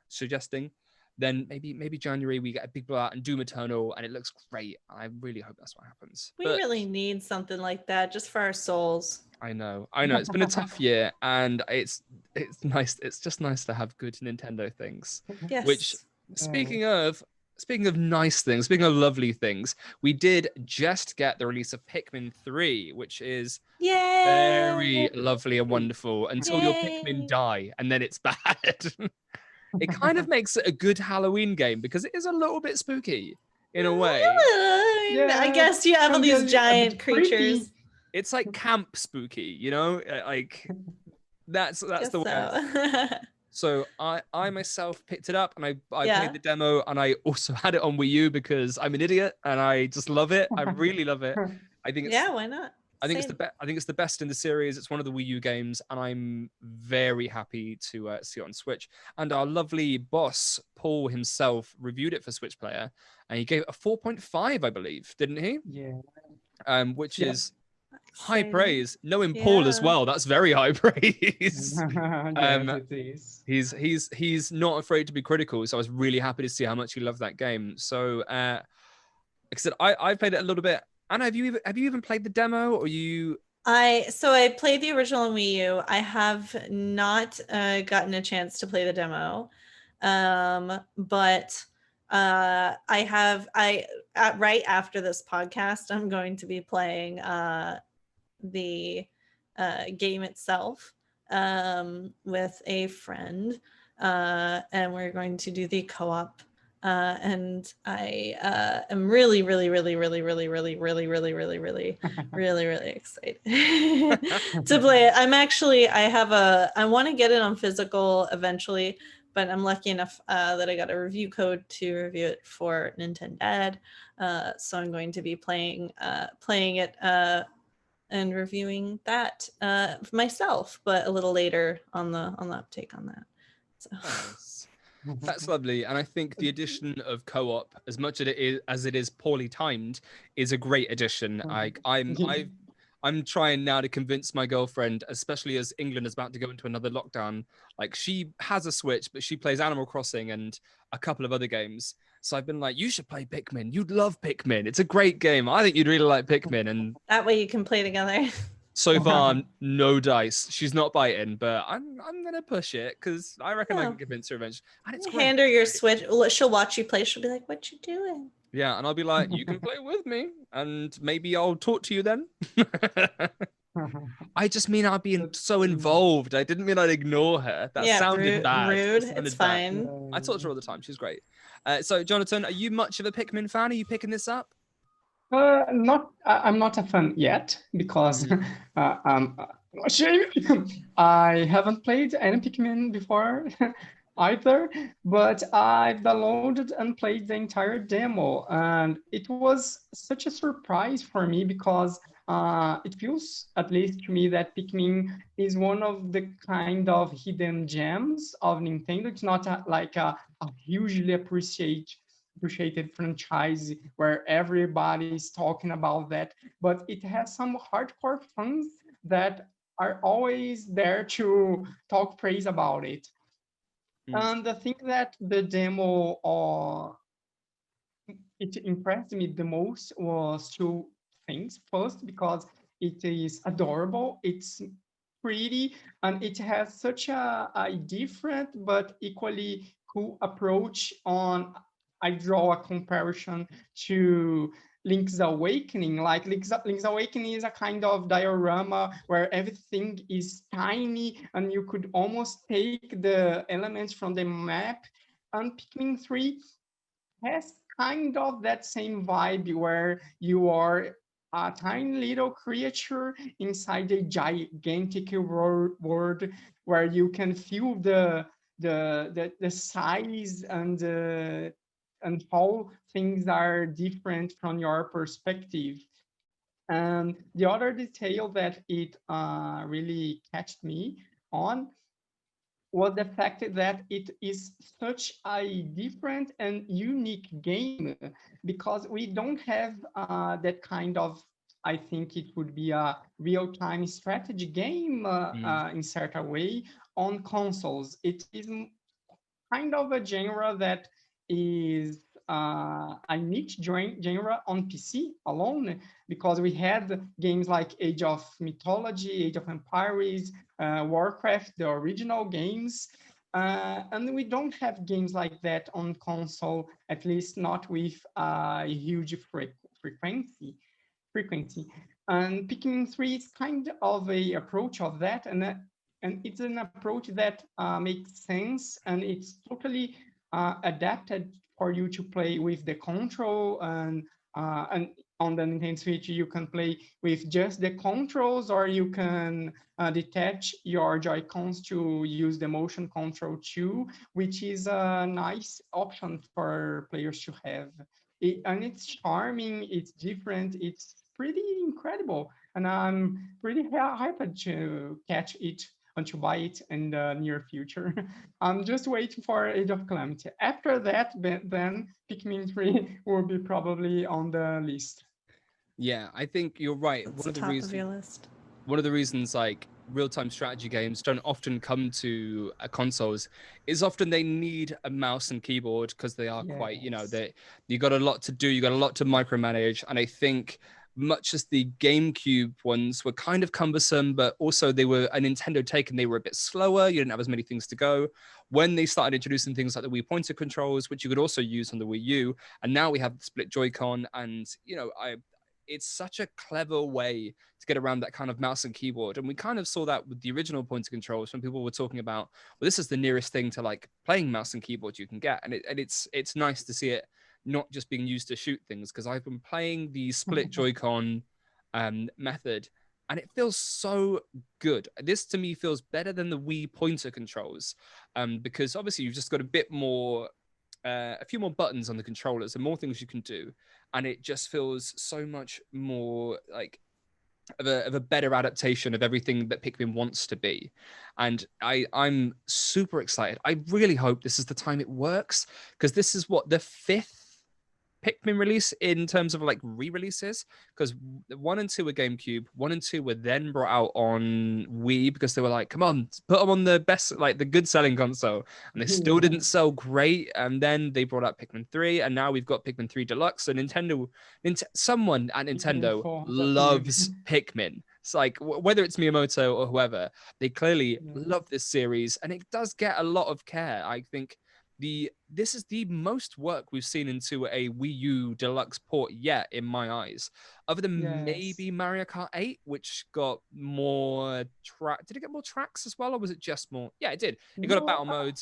suggesting, then maybe January we get a big blowout and Doom Eternal, and it looks great. I really hope that's what happens. We really need something like that just for our souls. I know. It's been a tough year, and it's nice. It's just nice to have good Nintendo things. Yes. Which, speaking of nice things, speaking of lovely things, we did just get the release of Pikmin 3, which is very lovely and wonderful until your Pikmin die, and then it's bad. It kind of makes it a good Halloween game because it is a little bit spooky in a way. I guess you have all these giant creatures. It's like camp spooky, you know, like that's the way. So I myself picked it up and I played the demo, and I also had it on Wii U because I'm an idiot and I just love it. I really love it. I think it's why not? I think it's the best in the series. It's one of the Wii U games, and I'm very happy to see it on Switch. And our lovely boss Paul himself reviewed it for Switch Player, and he gave it a 4.5, I believe, didn't he? Yeah. Which is high praise. Knowing Paul as well, that's very high praise. Yes, it is. He's not afraid to be critical, so I was really happy to see how much he loved that game. So, like I said, I played it a little bit. Anna, have you even played the demo, or you? I played the original on Wii U. I have not gotten a chance to play the demo, but right after this podcast, I'm going to be playing the game itself with a friend, and we're going to do the co-op and I am really, really, really, really, really, really, really, really, really, really, really, really excited to play it. I want to get it on physical eventually, but I'm lucky enough that I got a review code to review it for Nintendo. So I'm going to be playing it and reviewing that myself, but a little later on the uptake on that. So. Nice. That's lovely, and I think the addition of co-op, as much as it is poorly timed, is a great addition. I'm trying now to convince my girlfriend, especially as England is about to go into another lockdown. Like, she has a Switch, but she plays Animal Crossing and a couple of other games. So I've been like, you should play Pikmin. You'd love Pikmin. It's a great game. I think you'd really like Pikmin. And that way you can play together. so far, no dice. She's not biting, but I'm gonna push it because I reckon I can convince her eventually. And it's great. Hand her your Switch. She'll watch you play. She'll be like, "What you doing?" Yeah, and I'll be like, "You can play with me, and maybe I'll talk to you then." I just mean I'd be so involved. I didn't mean I'd ignore her. That sounded bad. Rude. It's fine. I talk to her all the time. She's great. So, Jonathan, are you much of a Pikmin fan? Are you picking this up? I'm not a fan yet because shame. I haven't played any Pikmin before either, but I've downloaded and played the entire demo, and it was such a surprise for me because it feels, at least to me, that Pikmin is one of the kind of hidden gems of Nintendo. It's not like a hugely appreciated franchise where everybody is talking about that, but it has some hardcore fans that are always there to talk praise about it. And I think that the demo, it impressed me the most was two things. First, because it is adorable, it's pretty, and it has such a different but equally cool approach on. I draw a comparison to Link's Awakening. Like Link's Awakening is a kind of diorama where everything is tiny and you could almost take the elements from the map. And Pikmin 3 has kind of that same vibe where you are a tiny little creature inside a gigantic world where you can feel the size and how things are different from your perspective. And the other detail that it really catched me on was the fact that it is such a different and unique game because we don't have that kind of, I think it would be a real-time strategy game in certain way on consoles. It is kind of a genre that is a niche genre on PC alone, because we had games like Age of Mythology, Age of Empires, Warcraft, the original games, and we don't have games like that on console, at least not with a huge frequency. And Pikmin 3 is kind of a approach of that, and it's an approach that makes sense, and it's totally adapted for you to play with the control, and on the Nintendo Switch you can play with just the controls, or you can detach your Joy-Cons to use the motion control too, which is a nice option for players to have. And it's charming, it's different, it's pretty incredible, and I'm pretty hyped to catch it and to buy it in the near future. I'm just waiting for Age of Calamity. After that, then Pikmin 3 will be probably on the list. Yeah, I think you're right. That's the top of your list. One of the reasons like real-time strategy games don't often come to consoles is often they need a mouse and keyboard because they are quite, you got a lot to do, you got a lot to micromanage. And I think much as the GameCube ones were kind of cumbersome, but also they were a Nintendo take and they were a bit slower. You didn't have as many things to go. When they started introducing things like the Wii pointer controls, which you could also use on the Wii U, and now we have the split Joy-Con, and it's such a clever way to get around that kind of mouse and keyboard. And we kind of saw that with the original pointer controls when people were talking about, well, this is the nearest thing to like playing mouse and keyboard you can get. And it's nice to see it not just being used to shoot things, because I've been playing the split Joy-Con method, and it feels so good. This to me feels better than the Wii pointer controls, because obviously you've just got a bit more, a few more buttons on the controllers and more things you can do, and it just feels so much more like of a better adaptation of everything that Pikmin wants to be. And I'm super excited. I really hope this is the time it works, because this is what, the 5th Pikmin release in terms of like re-releases, because 1 and 2 were GameCube, 1 and 2 were then brought out on Wii because they were like, come on, put them on the best, like the good selling console, and they still didn't sell great. And then they brought out Pikmin 3, and now we've got Pikmin 3 Deluxe. And someone at Nintendo loves Pikmin. It's like, whether it's Miyamoto or whoever, they clearly love this series, and it does get a lot of care. I think this is the most work we've seen into a Wii U Deluxe port yet, in my eyes, other than maybe Mario Kart 8, which got more track. Did it get more tracks as well, or was it just more? Yeah, it did. It got a battle mode.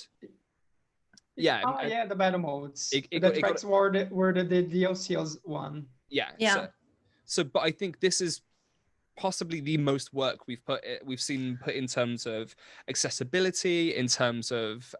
Yeah, the battle modes. The tracks were the DLCs one. Yeah. So, but I think this is possibly the most work we've seen put in terms of accessibility, in terms of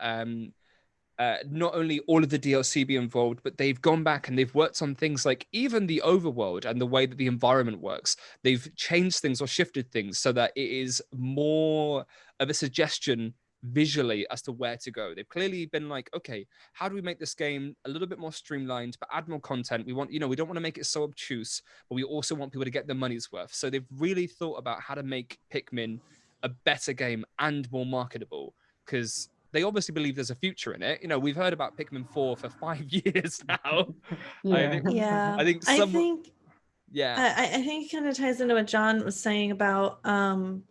not only all of the DLC be involved, but they've gone back and they've worked on things like even the overworld and the way that the environment works. They've changed things or shifted things so that it is more of a suggestion visually as to where to go. They've clearly been like, okay, how do we make this game a little bit more streamlined, but add more content? We want, we don't want to make it so obtuse, but we also want people to get their money's worth. So they've really thought about how to make Pikmin a better game and more marketable, because they obviously believe there's a future in it. We've heard about Pikmin 4 for 5 years now. I think I think it kind of ties into what John was saying about how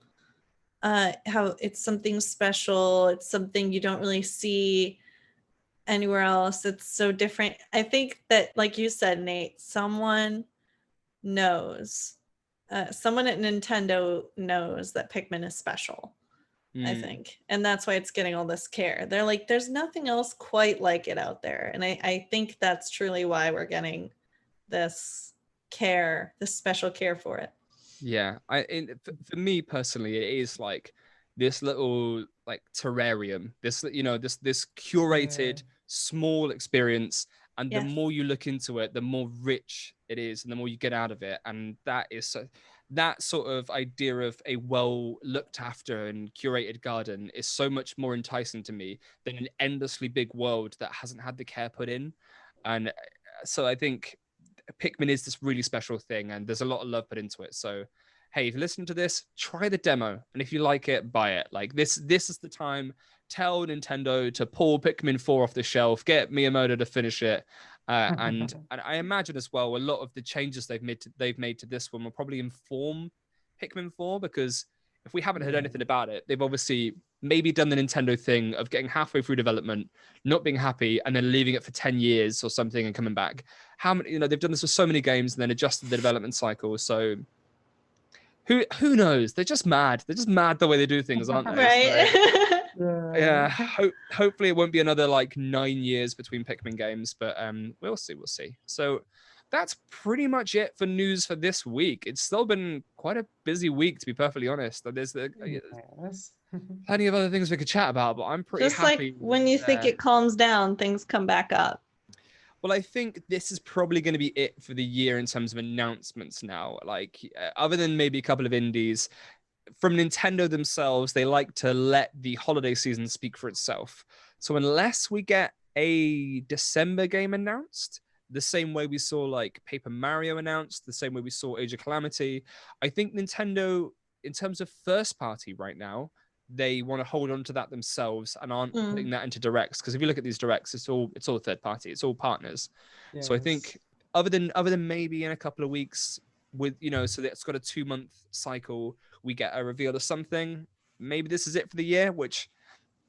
it's something special. It's something you don't really see anywhere else. It's so different. I think that, like you said, Nate, someone knows. Someone at Nintendo knows that Pikmin is special. I think. And that's why it's getting all this care. They're like, there's nothing else quite like it out there. And I think that's truly why we're getting this care, this special care for it. Yeah. For me personally, it is like this little like terrarium, this, this curated small experience. And the more you look into it, the more rich it is and the more you get out of it. And that sort of idea of a well looked after and curated garden is so much more enticing to me than an endlessly big world that hasn't had the care put in. And so I think Pikmin is this really special thing, and there's a lot of love put into it. So, hey, if you listen to this, try the demo, and if you like it, buy it. Like this is the time. Tell Nintendo to pull Pikmin 4 off the shelf, get Miyamoto to finish it. And I imagine as well, a lot of the changes they've made to this one will probably inform Pikmin 4, because if we haven't heard anything about it, they've obviously maybe done the Nintendo thing of getting halfway through development, not being happy, and then leaving it for 10 years or something and coming back. How many, they've done this with so many games and then adjusted the development cycle. So who knows? They're just mad. They're just mad the way they do things, aren't they? Right. So, hopefully it won't be another like 9 years between Pikmin games, but we'll see. So that's pretty much it for news for this week. It's still been quite a busy week, to be perfectly honest. There's plenty of other things we could chat about, but I'm pretty happy. Like when you think it calms down, things come back up. Well, I think this is probably going to be it for the year in terms of announcements now. Like, other than maybe a couple of indies, from Nintendo themselves, they like to let the holiday season speak for itself. So unless we get a December game announced, the same way we saw like Paper Mario announced, the same way we saw Age of Calamity, I think Nintendo, in terms of first party right now, they want to hold on to that themselves and aren't putting that into directs. Because if you look at these directs, it's all third party, it's all partners. So I think other than maybe in a couple of weeks with, so that's got a 2-month cycle, we get a reveal of something. Maybe this is it for the year, which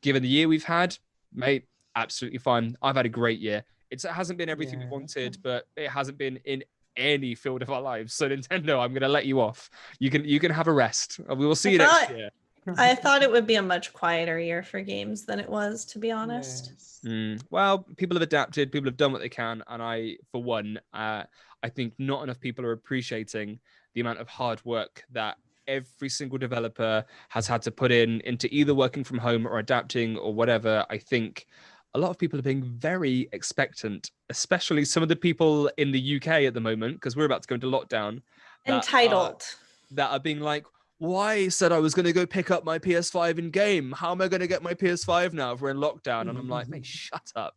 given the year we've had, mate, absolutely fine. I've had a great year. It hasn't been everything we wanted, but it hasn't been in any field of our lives. So Nintendo, I'm going to let you off. You can have a rest. We will see you next year. I thought it would be a much quieter year for games than it was, to be honest. Yes. Well, people have adapted. People have done what they can, and I, for one, I think not enough people are appreciating the amount of hard work that every single developer has had to put into either working from home or adapting or whatever. I think a lot of people are being very expectant, especially some of the people in the UK at the moment, because we're about to go into lockdown. Entitled. That are being like, why said I was going to go pick up my PS5 in game? How am I going to get my PS5 now if we're in lockdown? And I'm like, mate, shut up.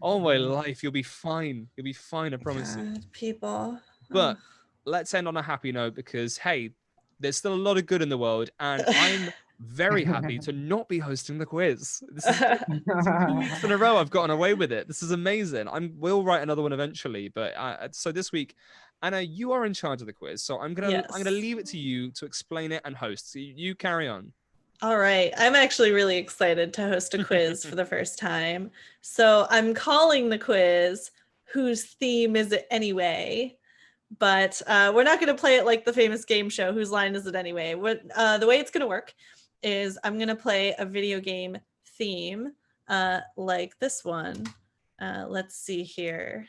Oh my life, you'll be fine. You'll be fine, I promise you. People. But let's end on a happy note because, hey, there's still a lot of good in the world. And I'm very happy to not be hosting the quiz. This is 2 weeks in a row I've gotten away with it. This is amazing. We'll write another one eventually. But so this week, Anna, you are in charge of the quiz. So I'm gonna leave it to you to explain it and host. So you carry on. All right. I'm actually really excited to host a quiz for the first time. So I'm calling the quiz Whose Theme Is It Anyway? But we're not going to play it like the famous game show, Whose Line Is It Anyway? The way it's going to work is I'm going to play a video game theme like this one. Let's see here.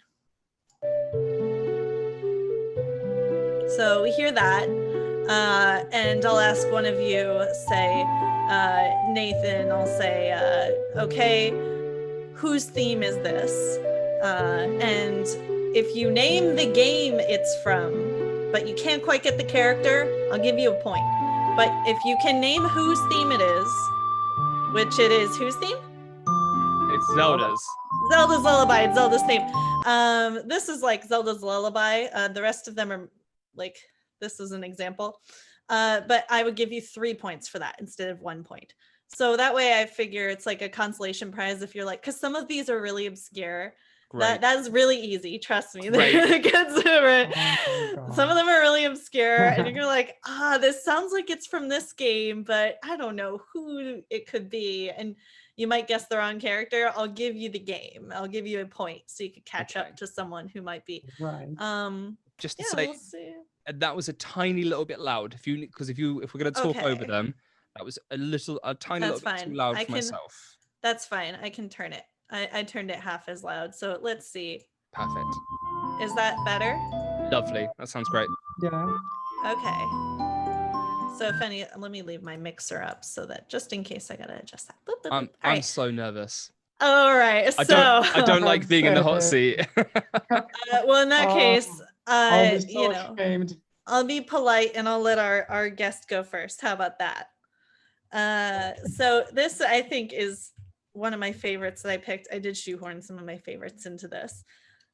So we hear that, and I'll ask one of you, say, Nathan, I'll say, okay, whose theme is this? And if you name the game it's from, but you can't quite get the character, I'll give you a point. But if you can name whose theme it is, which it is, whose theme? It's Zelda's. Zelda's Lullaby, it's Zelda's theme. This is like Zelda's Lullaby. The rest of them are like, this is an example. But I would give you 3 points for that instead of 1 point. So that way I figure it's like a consolation prize if you're like, because some of these are really obscure. That is really easy. Trust me. Some of them are really obscure, and you're like, this sounds like it's from this game, but I don't know who it could be, and you might guess the wrong character. I'll give you the game. I'll give you a point so you could catch up to someone who might be. Right. Just to say, that was a tiny little bit loud. If we're gonna talk over them, that was a tiny little bit too loud for myself. That's fine. I can turn it. I turned it half as loud. So let's see. Perfect. Is that better? Lovely. That sounds great. Yeah. Okay. So let me leave my mixer up so that just in case I gotta adjust that. Boop, boop, boop. I'm so nervous. All right. I don't like being in the hot seat. Well, in that case, I'll be so ashamed. I'll be polite and I'll let our guest go first. How about that? So this I think is one of my favorites that I picked. I did shoehorn some of my favorites into this.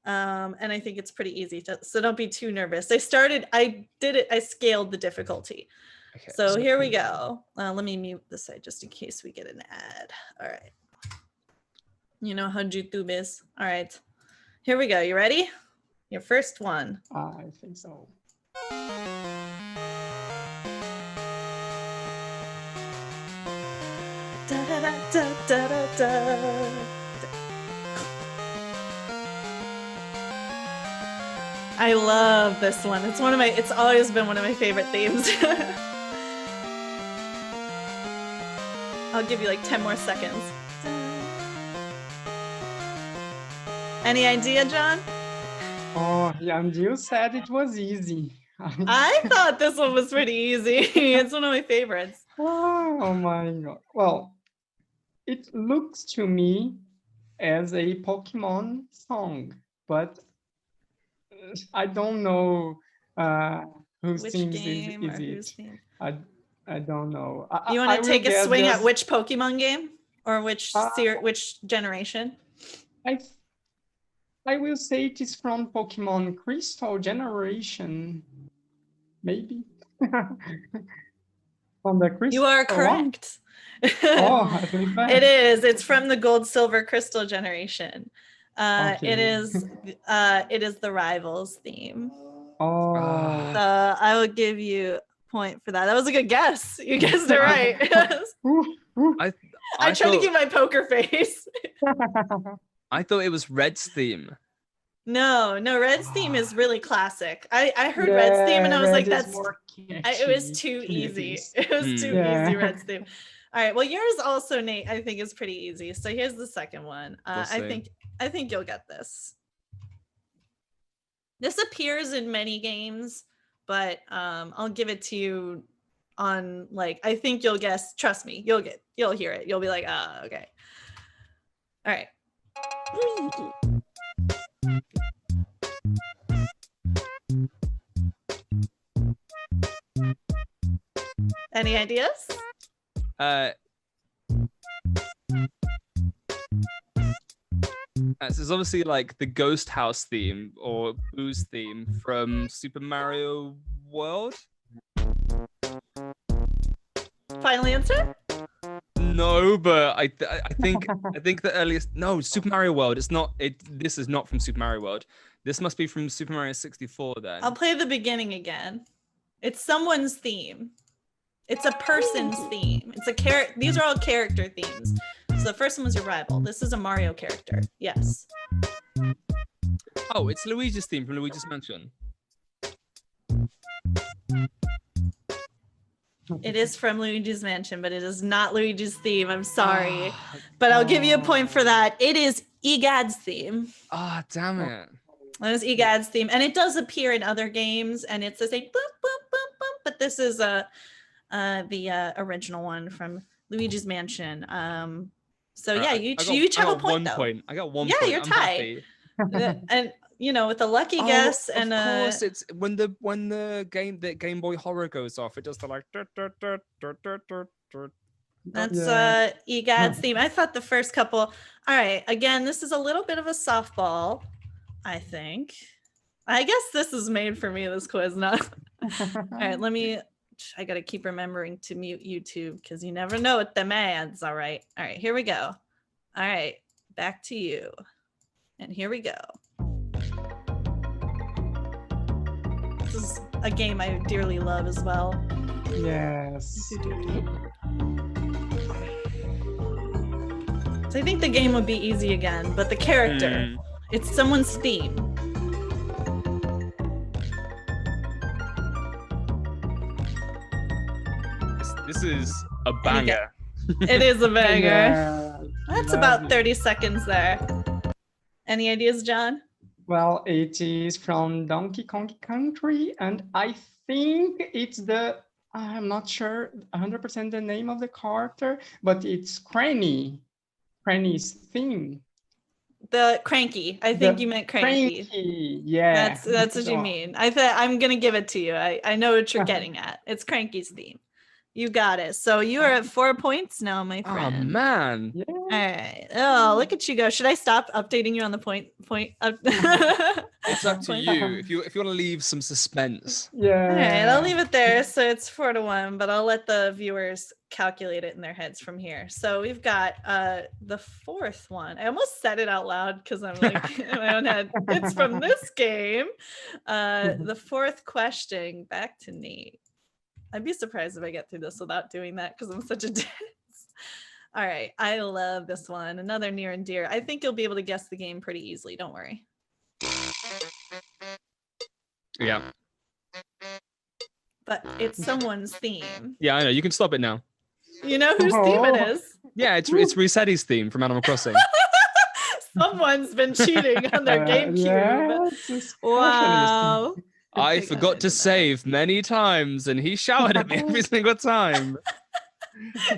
And I think it's pretty easy so don't be too nervous. I scaled the difficulty. Okay, so here we go. Let me mute this side just in case we get an ad. All right. You know how YouTube is. All right. Here we go. You ready? Your first one. I think so. Da, da, da, da, da, da. I love this one. It's always been one of my favorite themes. I'll give you like 10 more seconds. Any idea, John? Oh, yeah, and you said it was easy. I thought this one was pretty easy. It's one of my favorites. Oh my God. Well, it looks to me as a Pokemon song, but I don't know whose theme is it. I don't know. You want to take a swing at which Pokemon game or which generation? I will say it is from Pokemon Crystal generation, maybe. From the Crystal. You are correct. It is. It's from the Gold, Silver, Crystal generation. Okay. It is the Rivals theme. Oh. So I will give you a point for that. That was a good guess. You guessed it right. I tried to keep my poker face. I thought it was Red's theme. No, Red's theme is really classic. I heard Red's theme and I was Red like, is that's more it was catchy too to me, at easy. least. It was too Yeah. easy, Red's theme. All right. Well, yours also, Nate, I think is pretty easy. So here's the second one. We'll see. I think you'll get this. This appears in many games, but I'll give it to you on like I think you'll guess. Trust me, you'll hear it. You'll be like, ah, okay. All right. Any ideas? This is obviously like the Ghost House theme or Boo's theme from Super Mario World. Final answer? No, but I think the earliest Super Mario World. It's not. This is not from Super Mario World. This must be from Super Mario 64 then. I'll play the beginning again. It's someone's theme. It's a person's theme. It's a character. These are all character themes. So the first one was your rival. This is a Mario character. Yes. Oh, it's Luigi's theme from Luigi's Mansion. It is from Luigi's Mansion, but it is not Luigi's theme. I'm sorry. But I'll give you a point for that. It is Egad's theme. Ah, damn it. It is Egad's theme. And it does appear in other games, and it's the same boop, boop, boop, boop. But this is the original one from Luigi's Mansion. So yeah, you each have a point, though. I got 1 Yeah, point. you're I'm tied. happy. And you know, with a lucky guess and of course it's when the Game Boy Horror goes off, it does the like that's Egad's theme. I thought the first couple. All right, again, this is a little bit of a softball, I think. I guess this is made for me, this quiz, not. All right, I gotta keep remembering to mute YouTube because you never know with them ads. All right, here we go. All right, back to you. And here we go. This is a game I dearly love as well. Yes. So I think the game would be easy again, but the character, it's someone's theme. This is a banger. It is a banger. Yeah, That's about 30 seconds there. Any ideas, John? Well, it is from Donkey Kong Country, and I think it's I'm not sure 100% the name of the character, but it's Cranny's theme. The Cranky. I think you meant Cranky. Yeah. That's what you mean. I'm gonna give it to you. I know what you're getting at. It's Cranky's theme. You got it. So you are at 4 points now, my friend. Oh man. Yeah. All right. Oh, look at you go. Should I stop updating you on the point? It's up to you. If you want to leave some suspense. Yeah. All right, I'll leave it there. So it's 4-1, but I'll let the viewers calculate it in their heads from here. So we've got the fourth one. I almost said it out loud because I'm like in my own head. It's from this game. The fourth question, back to Nate. I'd be surprised if I get through this without doing that because I'm such a ditz. All right, I love this one. Another near and dear. I think you'll be able to guess the game pretty easily. Don't worry. Yeah. But it's someone's theme. Yeah, I know. You can stop it now. You know whose theme it is? Yeah, it's Resetti's theme from Animal Crossing. Someone's been cheating on their GameCube. Wow. I forgot to save many times, and he shouted at me every single time.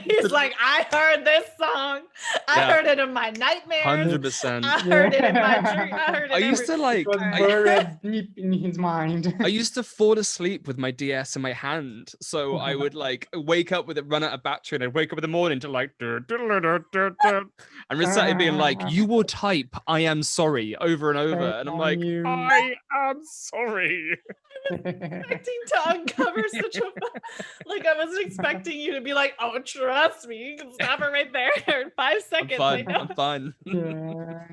He's like, I heard this song. I heard it in my nightmares. 100%. I heard it in my dream. I heard it. I used to like. It was buried deep in his mind. I used to fall asleep with my DS in my hand, so I would like wake up with it run out of battery, and I'd wake up in the morning to like, and Resetti being like, "You will type, I am sorry," over and over, and I'm like, I am sorry. Expecting to uncover such a like I wasn't expecting you to be like, oh, trust me, you can stop it right there in 5 seconds. I'm fine. Yeah.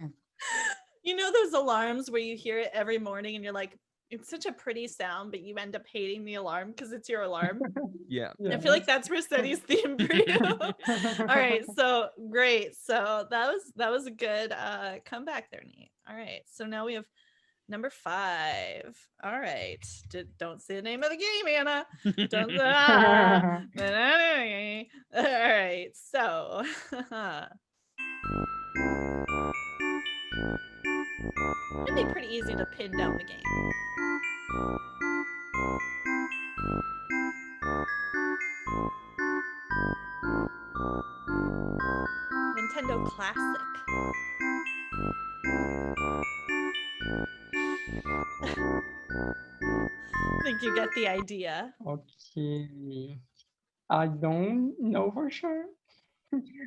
You know those alarms where you hear it every morning and you're like, it's such a pretty sound, but you end up hating the alarm because it's your alarm. Yeah. I feel like that's Resetti's theme for you. All right, so great. So that was a good comeback there, Nate. All right, so now we have Number 5. All right. Don't say the name of the game, Anna. Don't. All right. So. It'd be pretty easy to pin down the game. Nintendo Classic. I think you get the idea. Okay. I don't know for sure,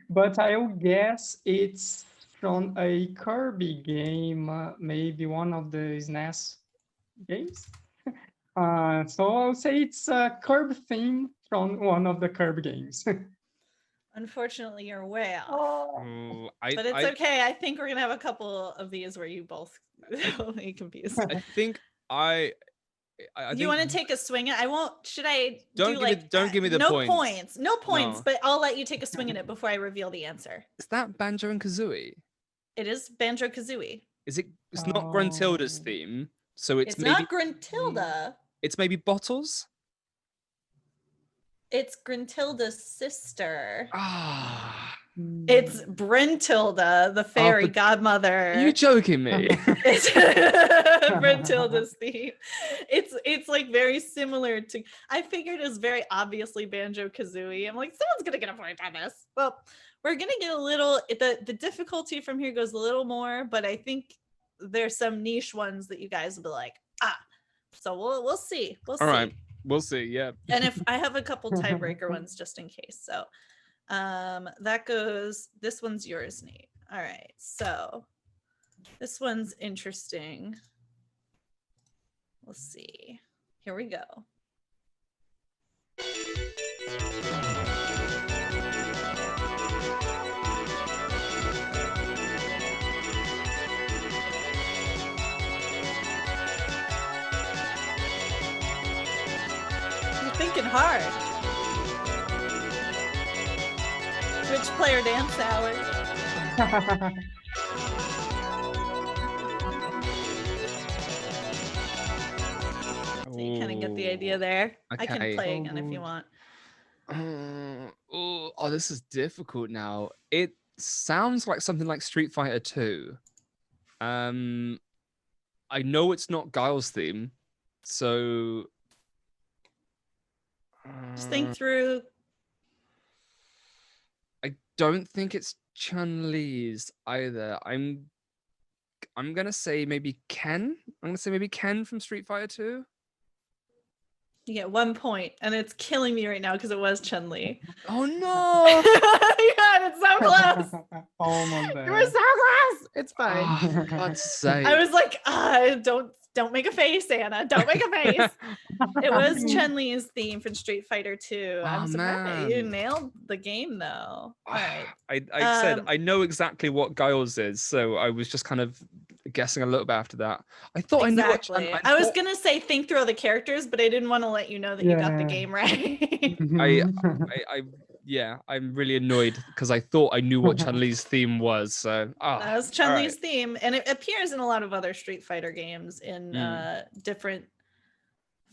but I'll guess it's from a Kirby game, maybe one of the SNES games. So I'll say it's a Kirby theme from one of the Kirby games. Unfortunately, you're way off. Oh. Ooh, But it's okay. I think we're gonna have a couple of these where you both will be confused. I think I You want to take a swing at? I won't. Should I Don't do give me- like don't give me the no points. points, no points, No. but I'll let you take a swing at it before I reveal the answer. Is that Banjo and Kazooie? It is Banjo Kazooie. Is it? It's not Gruntilda's Oh. theme, so it's It's maybe not Gruntilda. it's maybe Bottles. It's Gruntilda's sister. Ah, It's Brentilda, the fairy but- godmother. are you joking me? It's Brentilda's theme. It's like very similar to. I figured it's very obviously Banjo Kazooie. I'm like, someone's gonna get a point on this. Well, we're gonna get a little. The difficulty from here goes a little more, but I think there's some niche ones that you guys will be like, ah. So we'll see. We'll see. All right, we'll see. Yeah. And if I have a couple tiebreaker ones just in case. So that goes, this one's yours, Nate. All right, so this one's interesting. We'll see. Here we go. You're thinking hard. Twitch player dance hour. So you kind of get the idea there. I can Okay. play again if you want. Oh, this is difficult now. It sounds like something like Street Fighter 2. I know it's not Guile's theme, so Just think through. I don't think it's Chun-Li's either. I'm gonna say maybe Ken. I'm gonna say maybe Ken from Street Fighter 2. You get 1 point, and it's killing me right now because it was Chun-Li. Oh no! God, it's so close. Almost You were so there. close. It's fine. Oh, for God's sake. I was like, don't make a face, Anna. Don't make a face. It was Chun-Li's theme from Street Fighter 2. I'm Oh, surprised you man. nailed the game though. All right. I said Um, I know exactly what Giles is, so I was just kind of guessing a little bit after that. I thought I knew what Exactly. I was gonna say think through all the characters, but I didn't want to let you know that you got the Yeah. game right. Yeah, I'm really annoyed because I thought I knew what Chun-Li's theme was. So That was Chun-Li's theme, and it appears in a lot of other Street Fighter games in different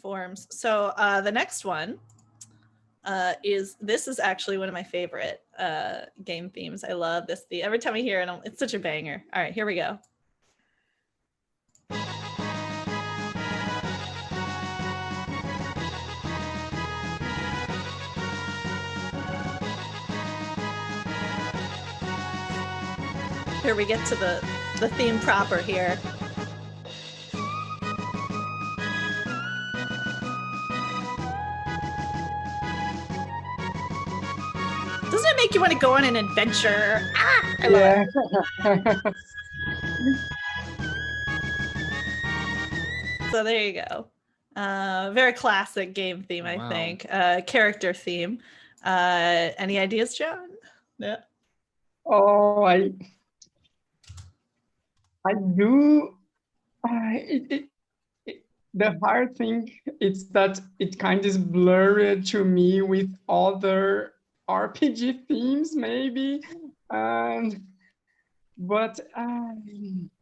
forms. So the next one this is actually one of my favorite game themes. I love this theme. Every time I hear it, it's such a banger. All right, here we go. Here we get to the theme proper here. Doesn't it make you want to go on an adventure? Ah, I love it. So there you go. Very classic game theme, I Wow. think. Character theme. Any ideas, John? Yeah. Oh, I do. The hard thing is that it kind of blurred to me with other RPG themes, maybe. But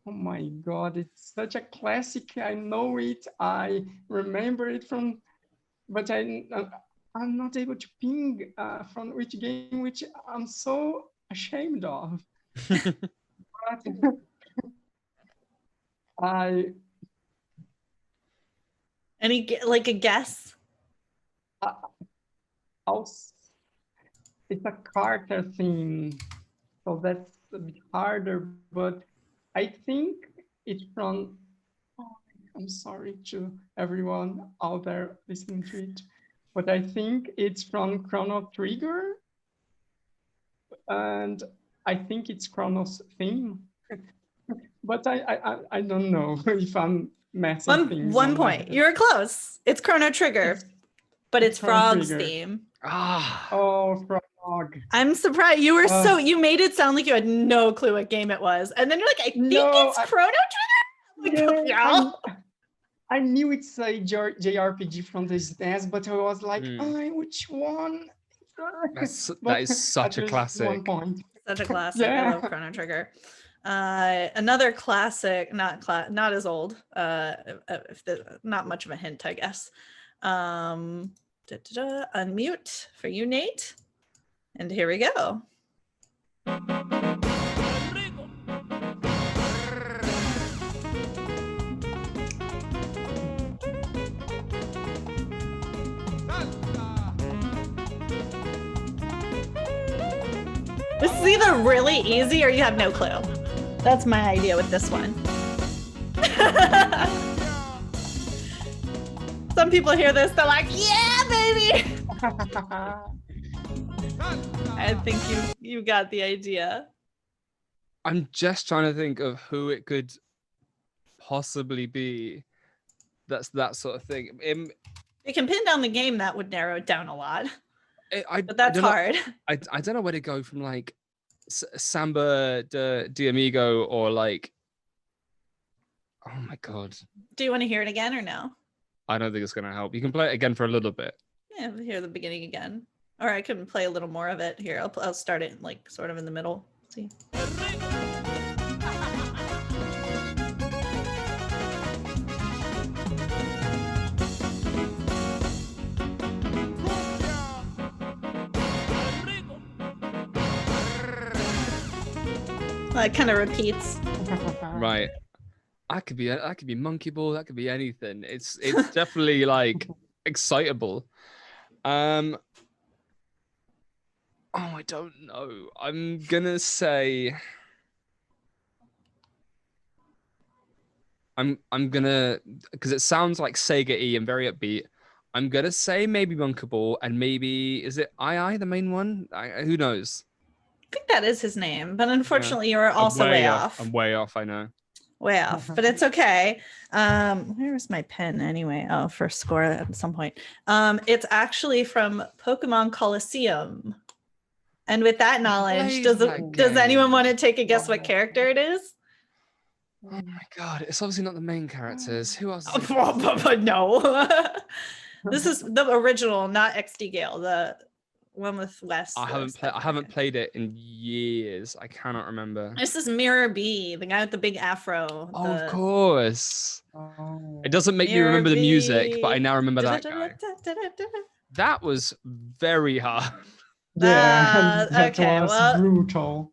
Oh my God, it's such a classic. I know it. I remember it from, but I'm not able to ping from which game, which I'm so ashamed of. But I Like a guess? also, it's a Carter theme, so that's a bit harder. But I think it's from. Oh, I'm sorry to everyone out there listening to it, but I think it's from Chrono Trigger, and I think it's Chrono's theme. But I don't know if I'm messing things One on my point. head. You're close. It's Chrono Trigger, but it's Chrono Frog's Trigger. theme. Ah, Oh, Frog. I'm surprised. You made it sound like you had no clue what game it was. And then you're like, I think it's Chrono Trigger. I'm like, yeah. I knew it's a JRPG from the SNES, but I was like, Hmm. which one? that is such a at least 1 classic. point. Such a classic. I love Chrono Trigger. Another classic, not as old. Not much of a hint, I guess. Unmute for you, Nate. And here we go. This is either really easy or you have no clue. That's my idea with this one. Some people hear this, they're like, yeah, baby. I think you got the idea. I'm just trying to think of who it could possibly be. That's that sort of thing. If you can pin down the game, that would narrow it down a lot. But that's I hard. I don't know where to go from like Samba de Amigo or like. Oh my God. Do you want to hear it again or no? I don't think it's going to help. You can play it again for a little bit. Yeah, hear the beginning again. Or I can play a little more of it here. I'll start it like sort of in the middle. See. Well, it kind of repeats. Right. I could be Monkey Ball. That could be anything. It's definitely like excitable. Oh, I don't know. I'm gonna say I'm gonna, because it sounds like Sega E and very upbeat. I'm gonna say maybe Monkey Ball, and maybe is it II the main one? Who knows? I think that is his name, but unfortunately you're also way off. I'm way off, I know. Way off, but it's okay. Where's my pen anyway? Oh, for score at some point. It's actually from Pokemon Coliseum. And with that knowledge, does anyone want to take a guess what character it is? Oh my God, it's obviously not the main characters. Who else? No. This is the original, not XD Gale, the one with Wes. I haven't played it in years. I cannot remember. This is Mirror B, the guy with the big afro. Oh, of course. It doesn't make me remember the music, but I now remember that guy. That was very hard. Yeah, that okay, was brutal.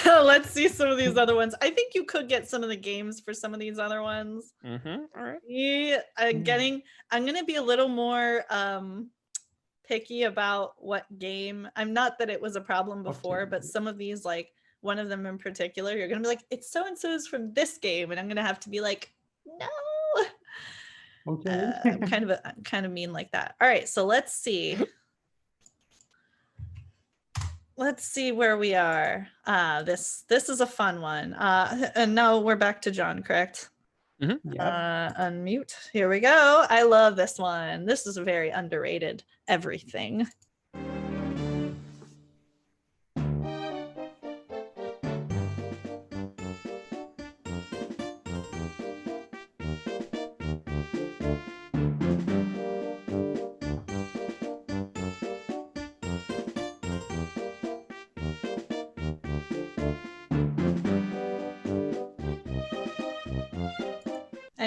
Let's see some of these other ones. I think you could get some of the games for some of these other ones. All right. Yeah, I'm gonna be a little more picky about what game. I'm not that it was a problem before, but some of these, like one of them in particular, you're gonna be like, it's so and so's from this game, and I'm gonna have to be like, no. Okay. I'm kind of mean like that. All right, so let's see. Let's see where we are. This is a fun one. And now we're back to John, correct? Mm-hmm. Yep. Unmute. Here we go. I love this one. This is a very underrated everything.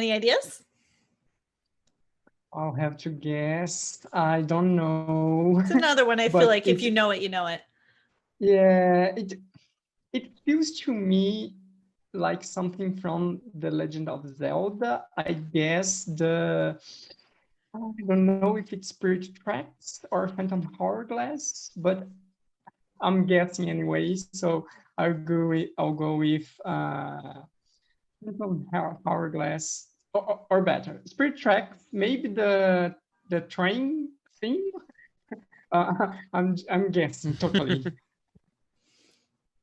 Any ideas? I'll have to guess. I don't know. It's another one I feel But like if it- you know it, you know it. Yeah, it feels to me like something from The Legend of Zelda. I guess I don't know if it's Spirit Tracks or Phantom Hourglass, but I'm guessing anyway. So I'll go with Phantom Hourglass or better Spirit Tracks. Maybe the train theme. I'm guessing totally.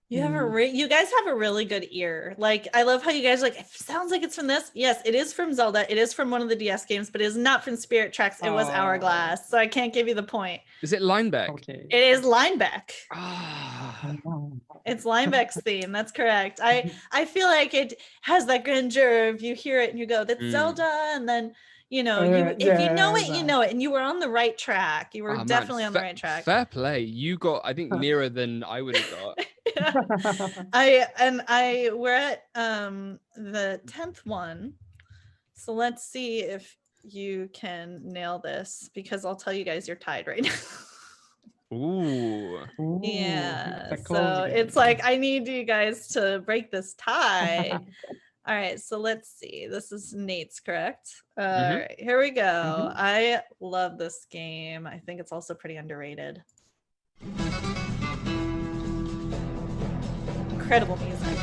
You have you guys have a really good ear. Like, I love how you guys are like, it sounds like it's from this. Yes, it is from Zelda. It is from one of the DS games, but it is not from Spirit Tracks. It was Hourglass. So I can't give you the point. Is it Lineback? Okay. It is Lineback. Ah. It's Lineback's theme. That's correct. I feel like it has that grandeur if you hear it and you go, that's Zelda. And then, you know, if you know it, you know it. And you were on the right track. You were definitely on the right track. Fair play. You got, I think, nearer than I would have got. We're at the 10th one. So let's see if you can nail this, because I'll tell you guys you're tied right now. Ooh. Yeah. It's a close So game. it's like, I need you guys to break this tie. All right, so let's see. This is Nate's, correct? All right, here we go. I love this game. I think it's also pretty underrated. Incredible music.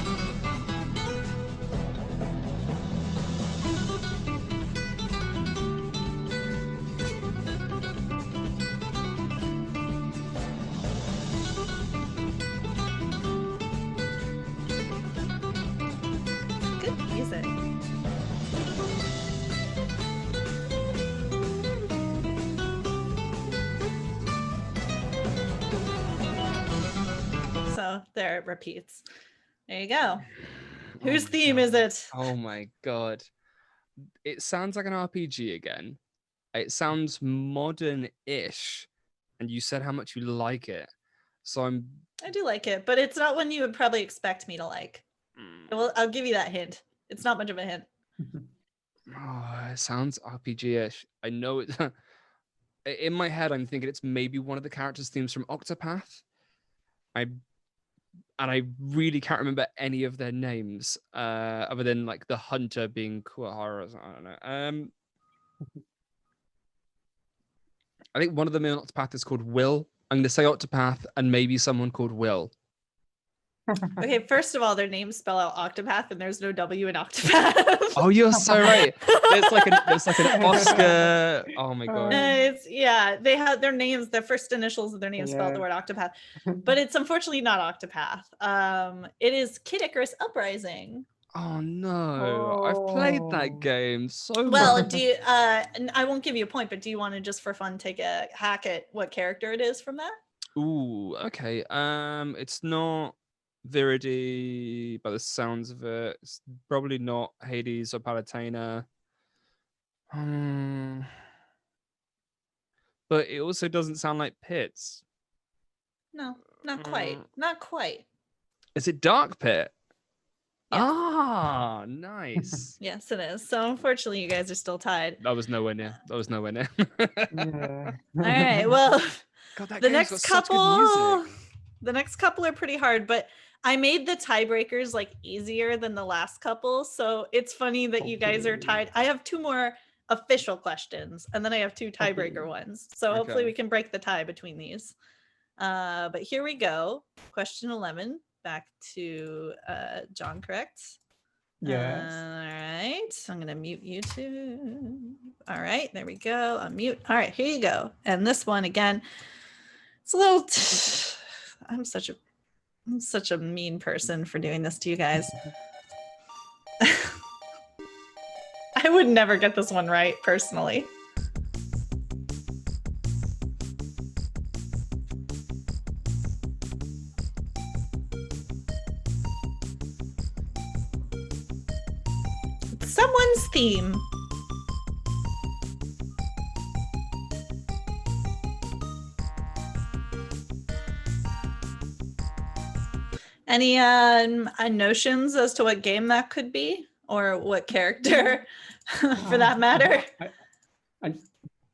Good music. So there it repeats. There you go. Whose theme is it? Oh my god. It sounds like an RPG again. It sounds modern-ish. And you said how much you like it. So I do like it, but it's not one you would probably expect me to like. Well, I'll give you that hint. It's not much of a hint. Oh, it sounds RPG-ish. I know it. In my head, I'm thinking it's maybe one of the characters' themes from Octopath. I really can't remember any of their names, other than like the hunter being Kuwahara. I don't know. I think one of them in Octopath is called Will. I'm going to say Octopath and maybe someone called Will. Okay, first of all, their names spell out Octopath, and there's no W in Octopath. Oh, you're so right. There's like an Oscar. Oh my god. They have their names, their first initials of their names spell out the word Octopath, but it's unfortunately not Octopath. It is Kid Icarus Uprising. Oh no, I've played that game so Well, much. do you, I won't give you a point, but do you want to just for fun take a hack at what character it is from that? Ooh, okay. It's not Viridi by the sounds of it. It's probably not Hades or Palutena. But it also doesn't sound like Pits. No, not quite. Not quite. Is it Dark Pit? Yes. Ah, nice. Yes, it is. So unfortunately, you guys are still tied. That was nowhere near. Yeah. All right. Well, God, that the game's got next such good couple, music. the next couple are pretty hard, but I made the tiebreakers like easier than the last couple. So it's funny that you guys are tied. I have two more official questions, and then I have two tiebreaker ones. So hopefully we can break the tie between these. But here we go. Question 11. Back to John, correct? Yes. All right. So I'm going to mute you too. All right. There we go. Unmute. All right. Here you go. And this one again, it's a little. I'm such a mean person for doing this to you guys. I would never get this one right personally. Someone's theme. Any notions as to what game that could be or what character? for that matter.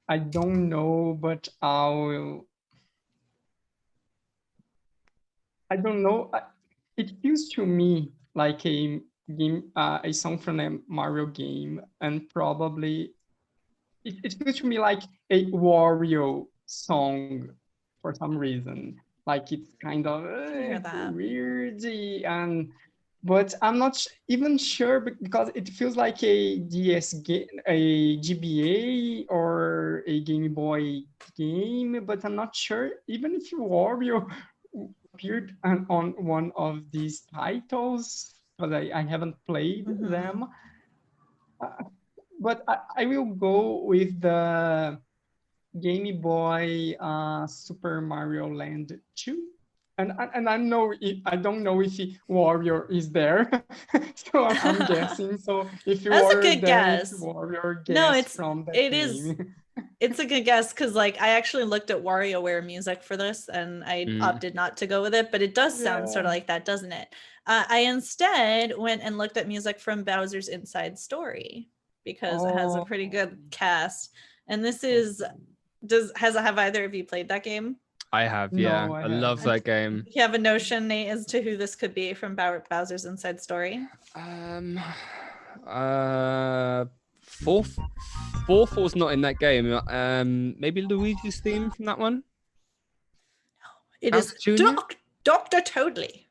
I don't know, but I don't know. It feels to me like a game, a song from a Mario game, and probably it feels to me like a Wario song for some reason. Like it's kind of hear that. weirdy, and but I'm not even sure because it feels like a DS game, a GBA or a Game Boy game, but I'm not sure even if Wario appeared on one of these titles because I haven't played them. But I will go with the Game Boy Super Mario Land 2. And I know I don't know if Warrior is there, so I'm guessing. So if you That's a are good there, it's guess. Warrior No, guess from that it game. is. It's a good guess because like I actually looked at WarioWare music for this and I opted not to go with it, but it does sound sort of like that, doesn't it? I instead went and looked at music from Bowser's Inside Story because it has a pretty good cast. And this is have either of you played that game? I have, No, yeah. I I love haven't. that game. You have a notion, Nate, as to who this could be from Bowser's Inside Story? Fourth was not in that game. Maybe Luigi's theme from that one. It Bowser is Jr.? Dr. Toadley.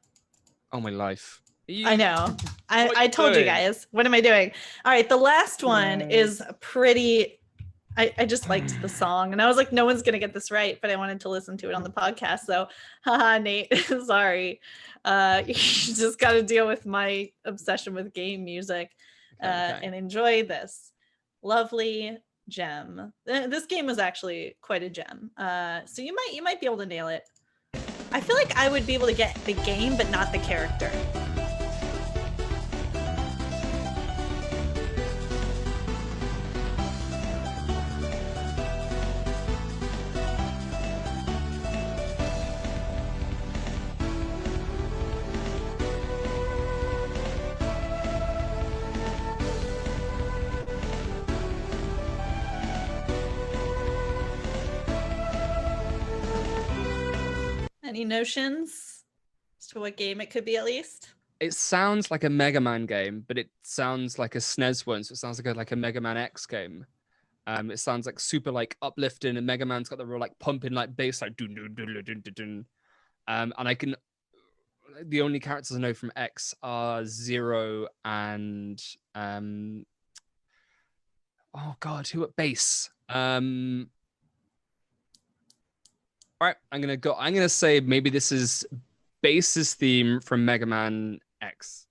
Oh my life. I know. What I you told you doing? guys. What am I doing? All right, the last one is pretty. I just liked the song and I was like, no one's gonna get this right, but I wanted to listen to it on the podcast. So haha, Nate, sorry. You just gotta deal with my obsession with game music and enjoy this lovely gem. This game was actually quite a gem. So you might be able to nail it. I feel like I would be able to get the game, but not the character. Any notions as to what game it could be at least? It sounds like a Mega Man game, but it sounds like a SNES one, so it sounds like a Mega Man X game. It sounds like super like uplifting, and Mega Man's got the real like pumping like bass like dun dun dun dun dun dun dun. And the only characters I know from X are Zero and oh god, who at bass? All right, I'm gonna say maybe this is bass's theme from Mega Man X.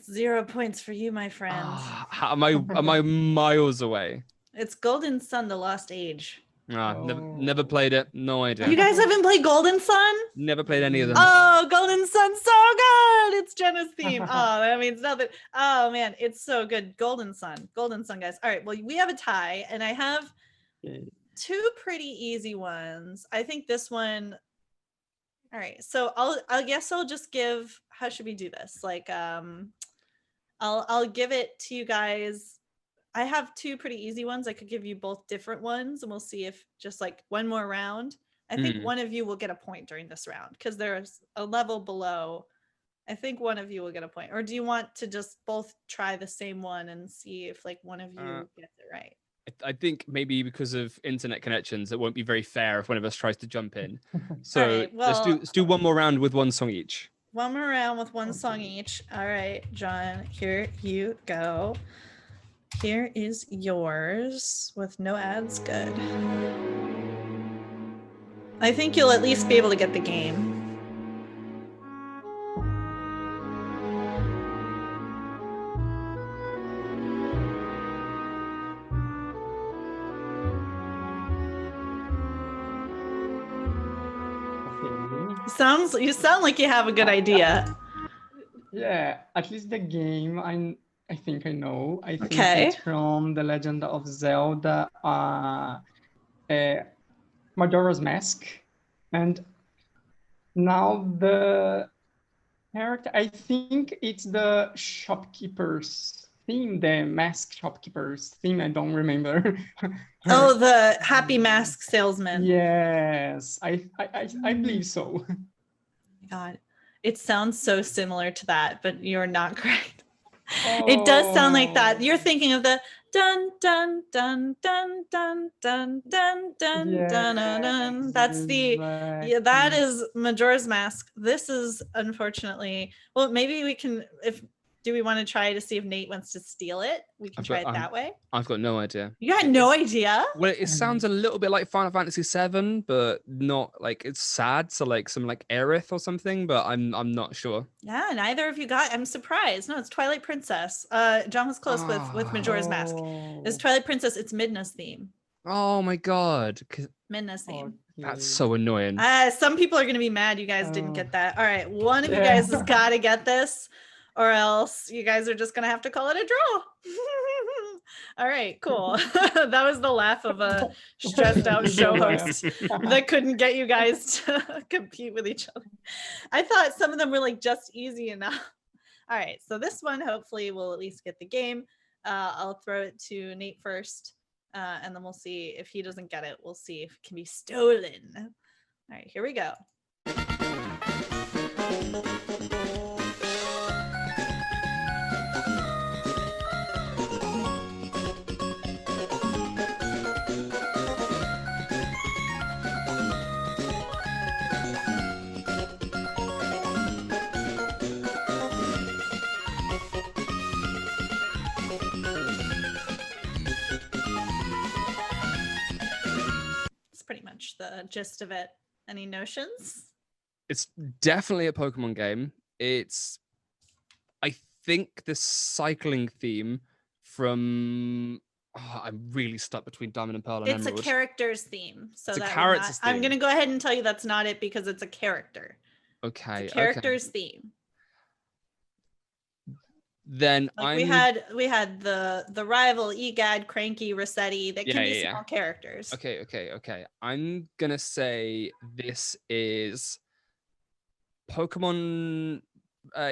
0 points for you, my friend. Am I miles away? It's Golden Sun: The Lost Age. Never played it. No idea. You guys haven't played Golden Sun? Never played any of them. Oh, Golden Sun's so good. It's Jenna's theme. Oh, that means nothing. Oh man, it's so good. Golden Sun, guys. All right, well, we have a tie, and I have two pretty easy ones. I think this one. All right, so I guess I'll just give. How should we do this? Like, I'll give it to you guys. I have two pretty easy ones. I could give you both different ones, and we'll see if just like one more round. I think one of you will get a point during this round because there's a level below. I think one of you will get a point. Or do you want to just both try the same one and see if like one of you gets it right? I think maybe because of internet connections, it won't be very fair if one of us tries to jump in. So right, well, let's do one more round with one song each. One more round with one song each. All right, John, here you go. Here is yours with no ads. Good. I think you'll at least be able to get the game. You sound like you have a good idea. Yeah, at least the game I think I know. I think it's from The Legend of Zelda, Majora's Mask. And now the character, I think it's the shopkeeper's theme, the mask shopkeeper's theme. I don't remember. Oh, the Happy Mask Salesman. Yes, I believe so. God, it sounds so similar to that, but you're not correct. It does sound like that. You're thinking of the dun dun dun dun dun dun dun dun dun dun dun. That's the that is Majora's Mask. This is unfortunately, well, maybe we can, if do we want to try to see if Nate wants to steal it? We can try it that way. I've got no idea. You had no idea? Well, it sounds a little bit like Final Fantasy VII, but not like it's sad. So like some like Aerith or something, but I'm not sure. Yeah, neither of you got. I'm surprised. No, it's Twilight Princess. John was close with Majora's Mask. It's Twilight Princess. It's Midna's theme. Oh my god, Midna's theme. That's so annoying. Some people are gonna be mad you guys didn't get that. All right, one of you guys has got to get this, or else you guys are just gonna have to call it a draw. All right, cool. That was the laugh of a stressed out show host that couldn't get you guys to compete with each other. I thought some of them were like just easy enough. All right, so this one hopefully we'll at least get the game. I'll throw it to Nate first, and then we'll see if he doesn't get it. We'll see if it can be stolen. All right, here we go. Pretty much the gist of it. Any notions? It's definitely a Pokemon game. It's, I think, the cycling theme from. Oh, I'm really stuck between Diamond and Pearl and Emerald. It's a character's theme. So it's a that character's theme. I'm gonna go ahead and tell you that's not it because it's a character. Okay. It's a character's theme. Then like we had the rival Egad, Cranky, Rossetti. That can be small characters. Okay. I'm gonna say this is Pokemon,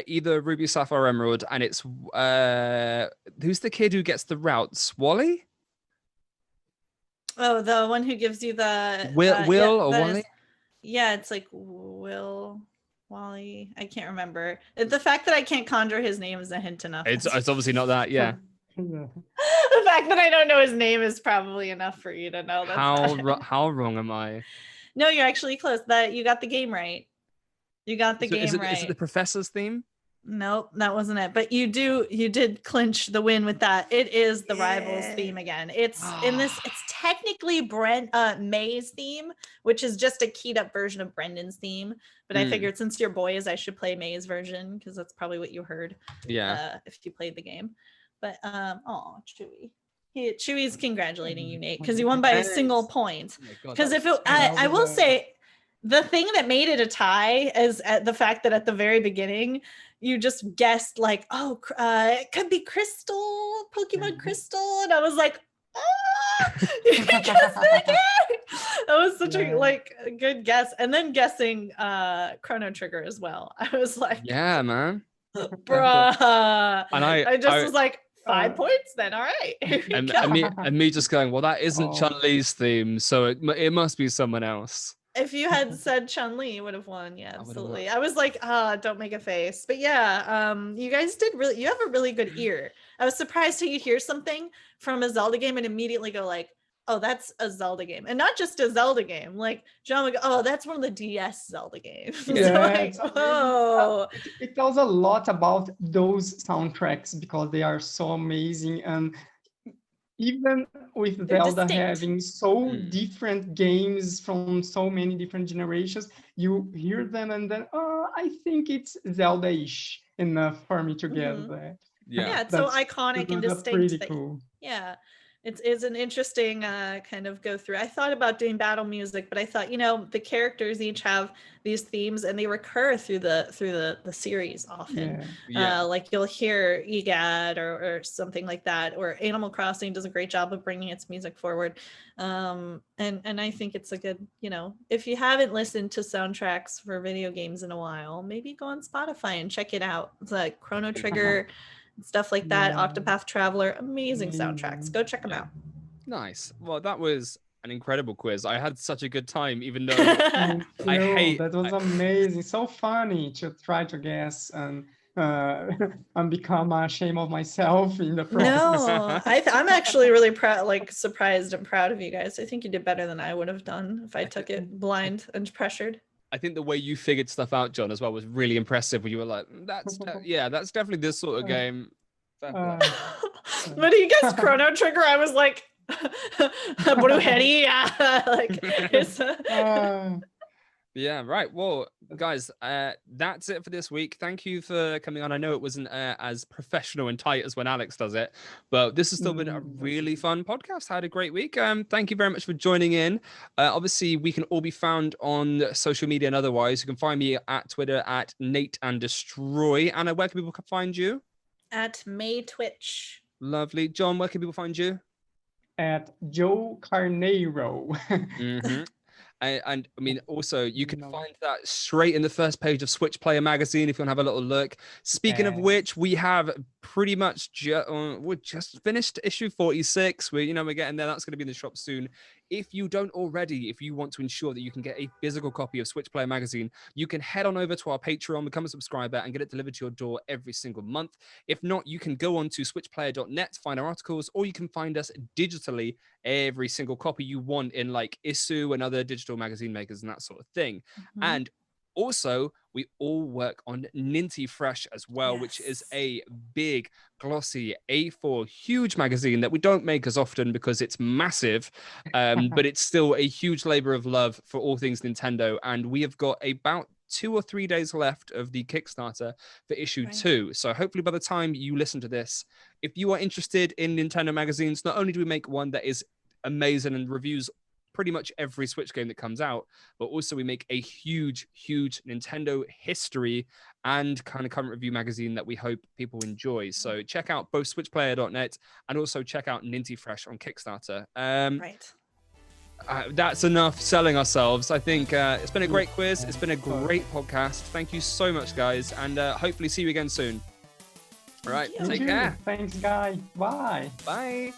either Ruby, Sapphire, or Emerald, and it's who's the kid who gets the routes? Wally? Oh, the one who gives you the Will or Wally? It's like Will. Wally, I can't remember. The fact that I can't conjure his name is a hint enough. It's obviously not that, yeah. The fact that I don't know his name is probably enough for you to know. That's how wrong am I? No, you're actually close. That you got the game right. You got the game right. Is it the professor's theme? Nope, that wasn't it. But you did clinch the win with that. It is the Rivals theme again. It's in this. It's technically May's theme, which is just a keyed up version of Brendan's theme. But I figured since your boy is, I should play May's version because that's probably what you heard. Yeah. If you played the game, but Chewy. Chewy's congratulating you, Nate, because you won by a single point. Because I will say. The thing that made it a tie is the fact that at the very beginning, you just guessed like, it could be Crystal, Pokemon Crystal. And I was like, you can guess it again. That was such a good guess. And then guessing Chrono Trigger as well. I was like, yeah, man. Bruh. And I was like, 5 points then, all right. And me just going, well, that isn't Chun-Li's theme, so it must be someone else. If you had said Chun-Li, you would have won. Yeah, absolutely. I was like, don't make a face. But yeah, you guys you have a really good ear. I was surprised to hear something from a Zelda game and immediately go like, oh, that's a Zelda game. And not just a Zelda game. Like, John would go, oh, that's one of the DS Zelda games. Yeah, it tells a lot about those soundtracks because they are so amazing. And even with Zelda having so different games from so many different generations, you hear them and then, I think it's Zelda-ish enough for me to get that. Yeah, it's so iconic and distinct. Pretty cool. Yeah. It's an interesting kind of go through. I thought about doing battle music, but I thought, the characters each have these themes and they recur through the series often. Like you'll hear EGAD or something like that, or Animal Crossing does a great job of bringing its music forward. And I think it's a good, if you haven't listened to soundtracks for video games in a while, maybe go on Spotify and check it out. It's like Chrono Trigger and stuff like that. Yeah. Octopath Traveler, amazing soundtracks. Go check them Yeah. out. Nice. Well, that was an incredible quiz. I had such a good time, even though Thank I you. hate- That was amazing. So funny to try to guess and become ashamed of myself in the process. No, I'm actually really proud, like surprised and proud of you guys. I think you did better than I would have done if I took it blind and pressured. I think the way you figured stuff out, John, as well, was really impressive. Where you were like, "That's that's definitely this sort of game." Fair play. But you guys Chrono Trigger, I was like, Brujeria, like it's. Yeah, right. Well, guys, that's it for this week. Thank you for coming on. I know it wasn't as professional and tight as when Alex does it, but this has still been a really fun podcast. I had a great week. Thank you very much for joining in. Obviously, we can all be found on social media and otherwise. You can find me at Twitter at Nate and Destroy. Anna, where can people find you? At May Twitch. Lovely. John, where can people find you? At Joe Carneiro. Mm-hmm. And I mean, also, you can find that straight in the first page of Switch Player magazine if you want to have a little look. Speaking of which, we have pretty much we're just finished issue 46. We're getting there. That's going to be in the shop soon. If you don't already, if you want to ensure that you can get a physical copy of Switch Player magazine, you can head on over to our Patreon, become a subscriber, and get it delivered to your door every single month. If not, you can go on to switchplayer.net, find our articles, or you can find us digitally every single copy you want in like Issue and other digital magazine makers and that sort of thing. Mm-hmm. And also, we all work on Ninty Fresh as well, which is a big, glossy A4, huge magazine that we don't make as often because it's massive, but it's still a huge labor of love for all things Nintendo. And we have got about 2 or 3 days left of the Kickstarter for issue 2. So hopefully by the time you listen to this, if you are interested in Nintendo magazines, not only do we make one that is amazing and reviews pretty much every Switch game that comes out, but also we make a huge Nintendo history and kind of current review magazine that we hope people enjoy. So check out both switchplayer.net and also check out Ninty Fresh on Kickstarter. That's enough selling ourselves. I think it's been a great quiz. It's been a great podcast. Thank you so much, guys, and hopefully see you again soon. All right, take care. Thanks, guys. Bye. Bye.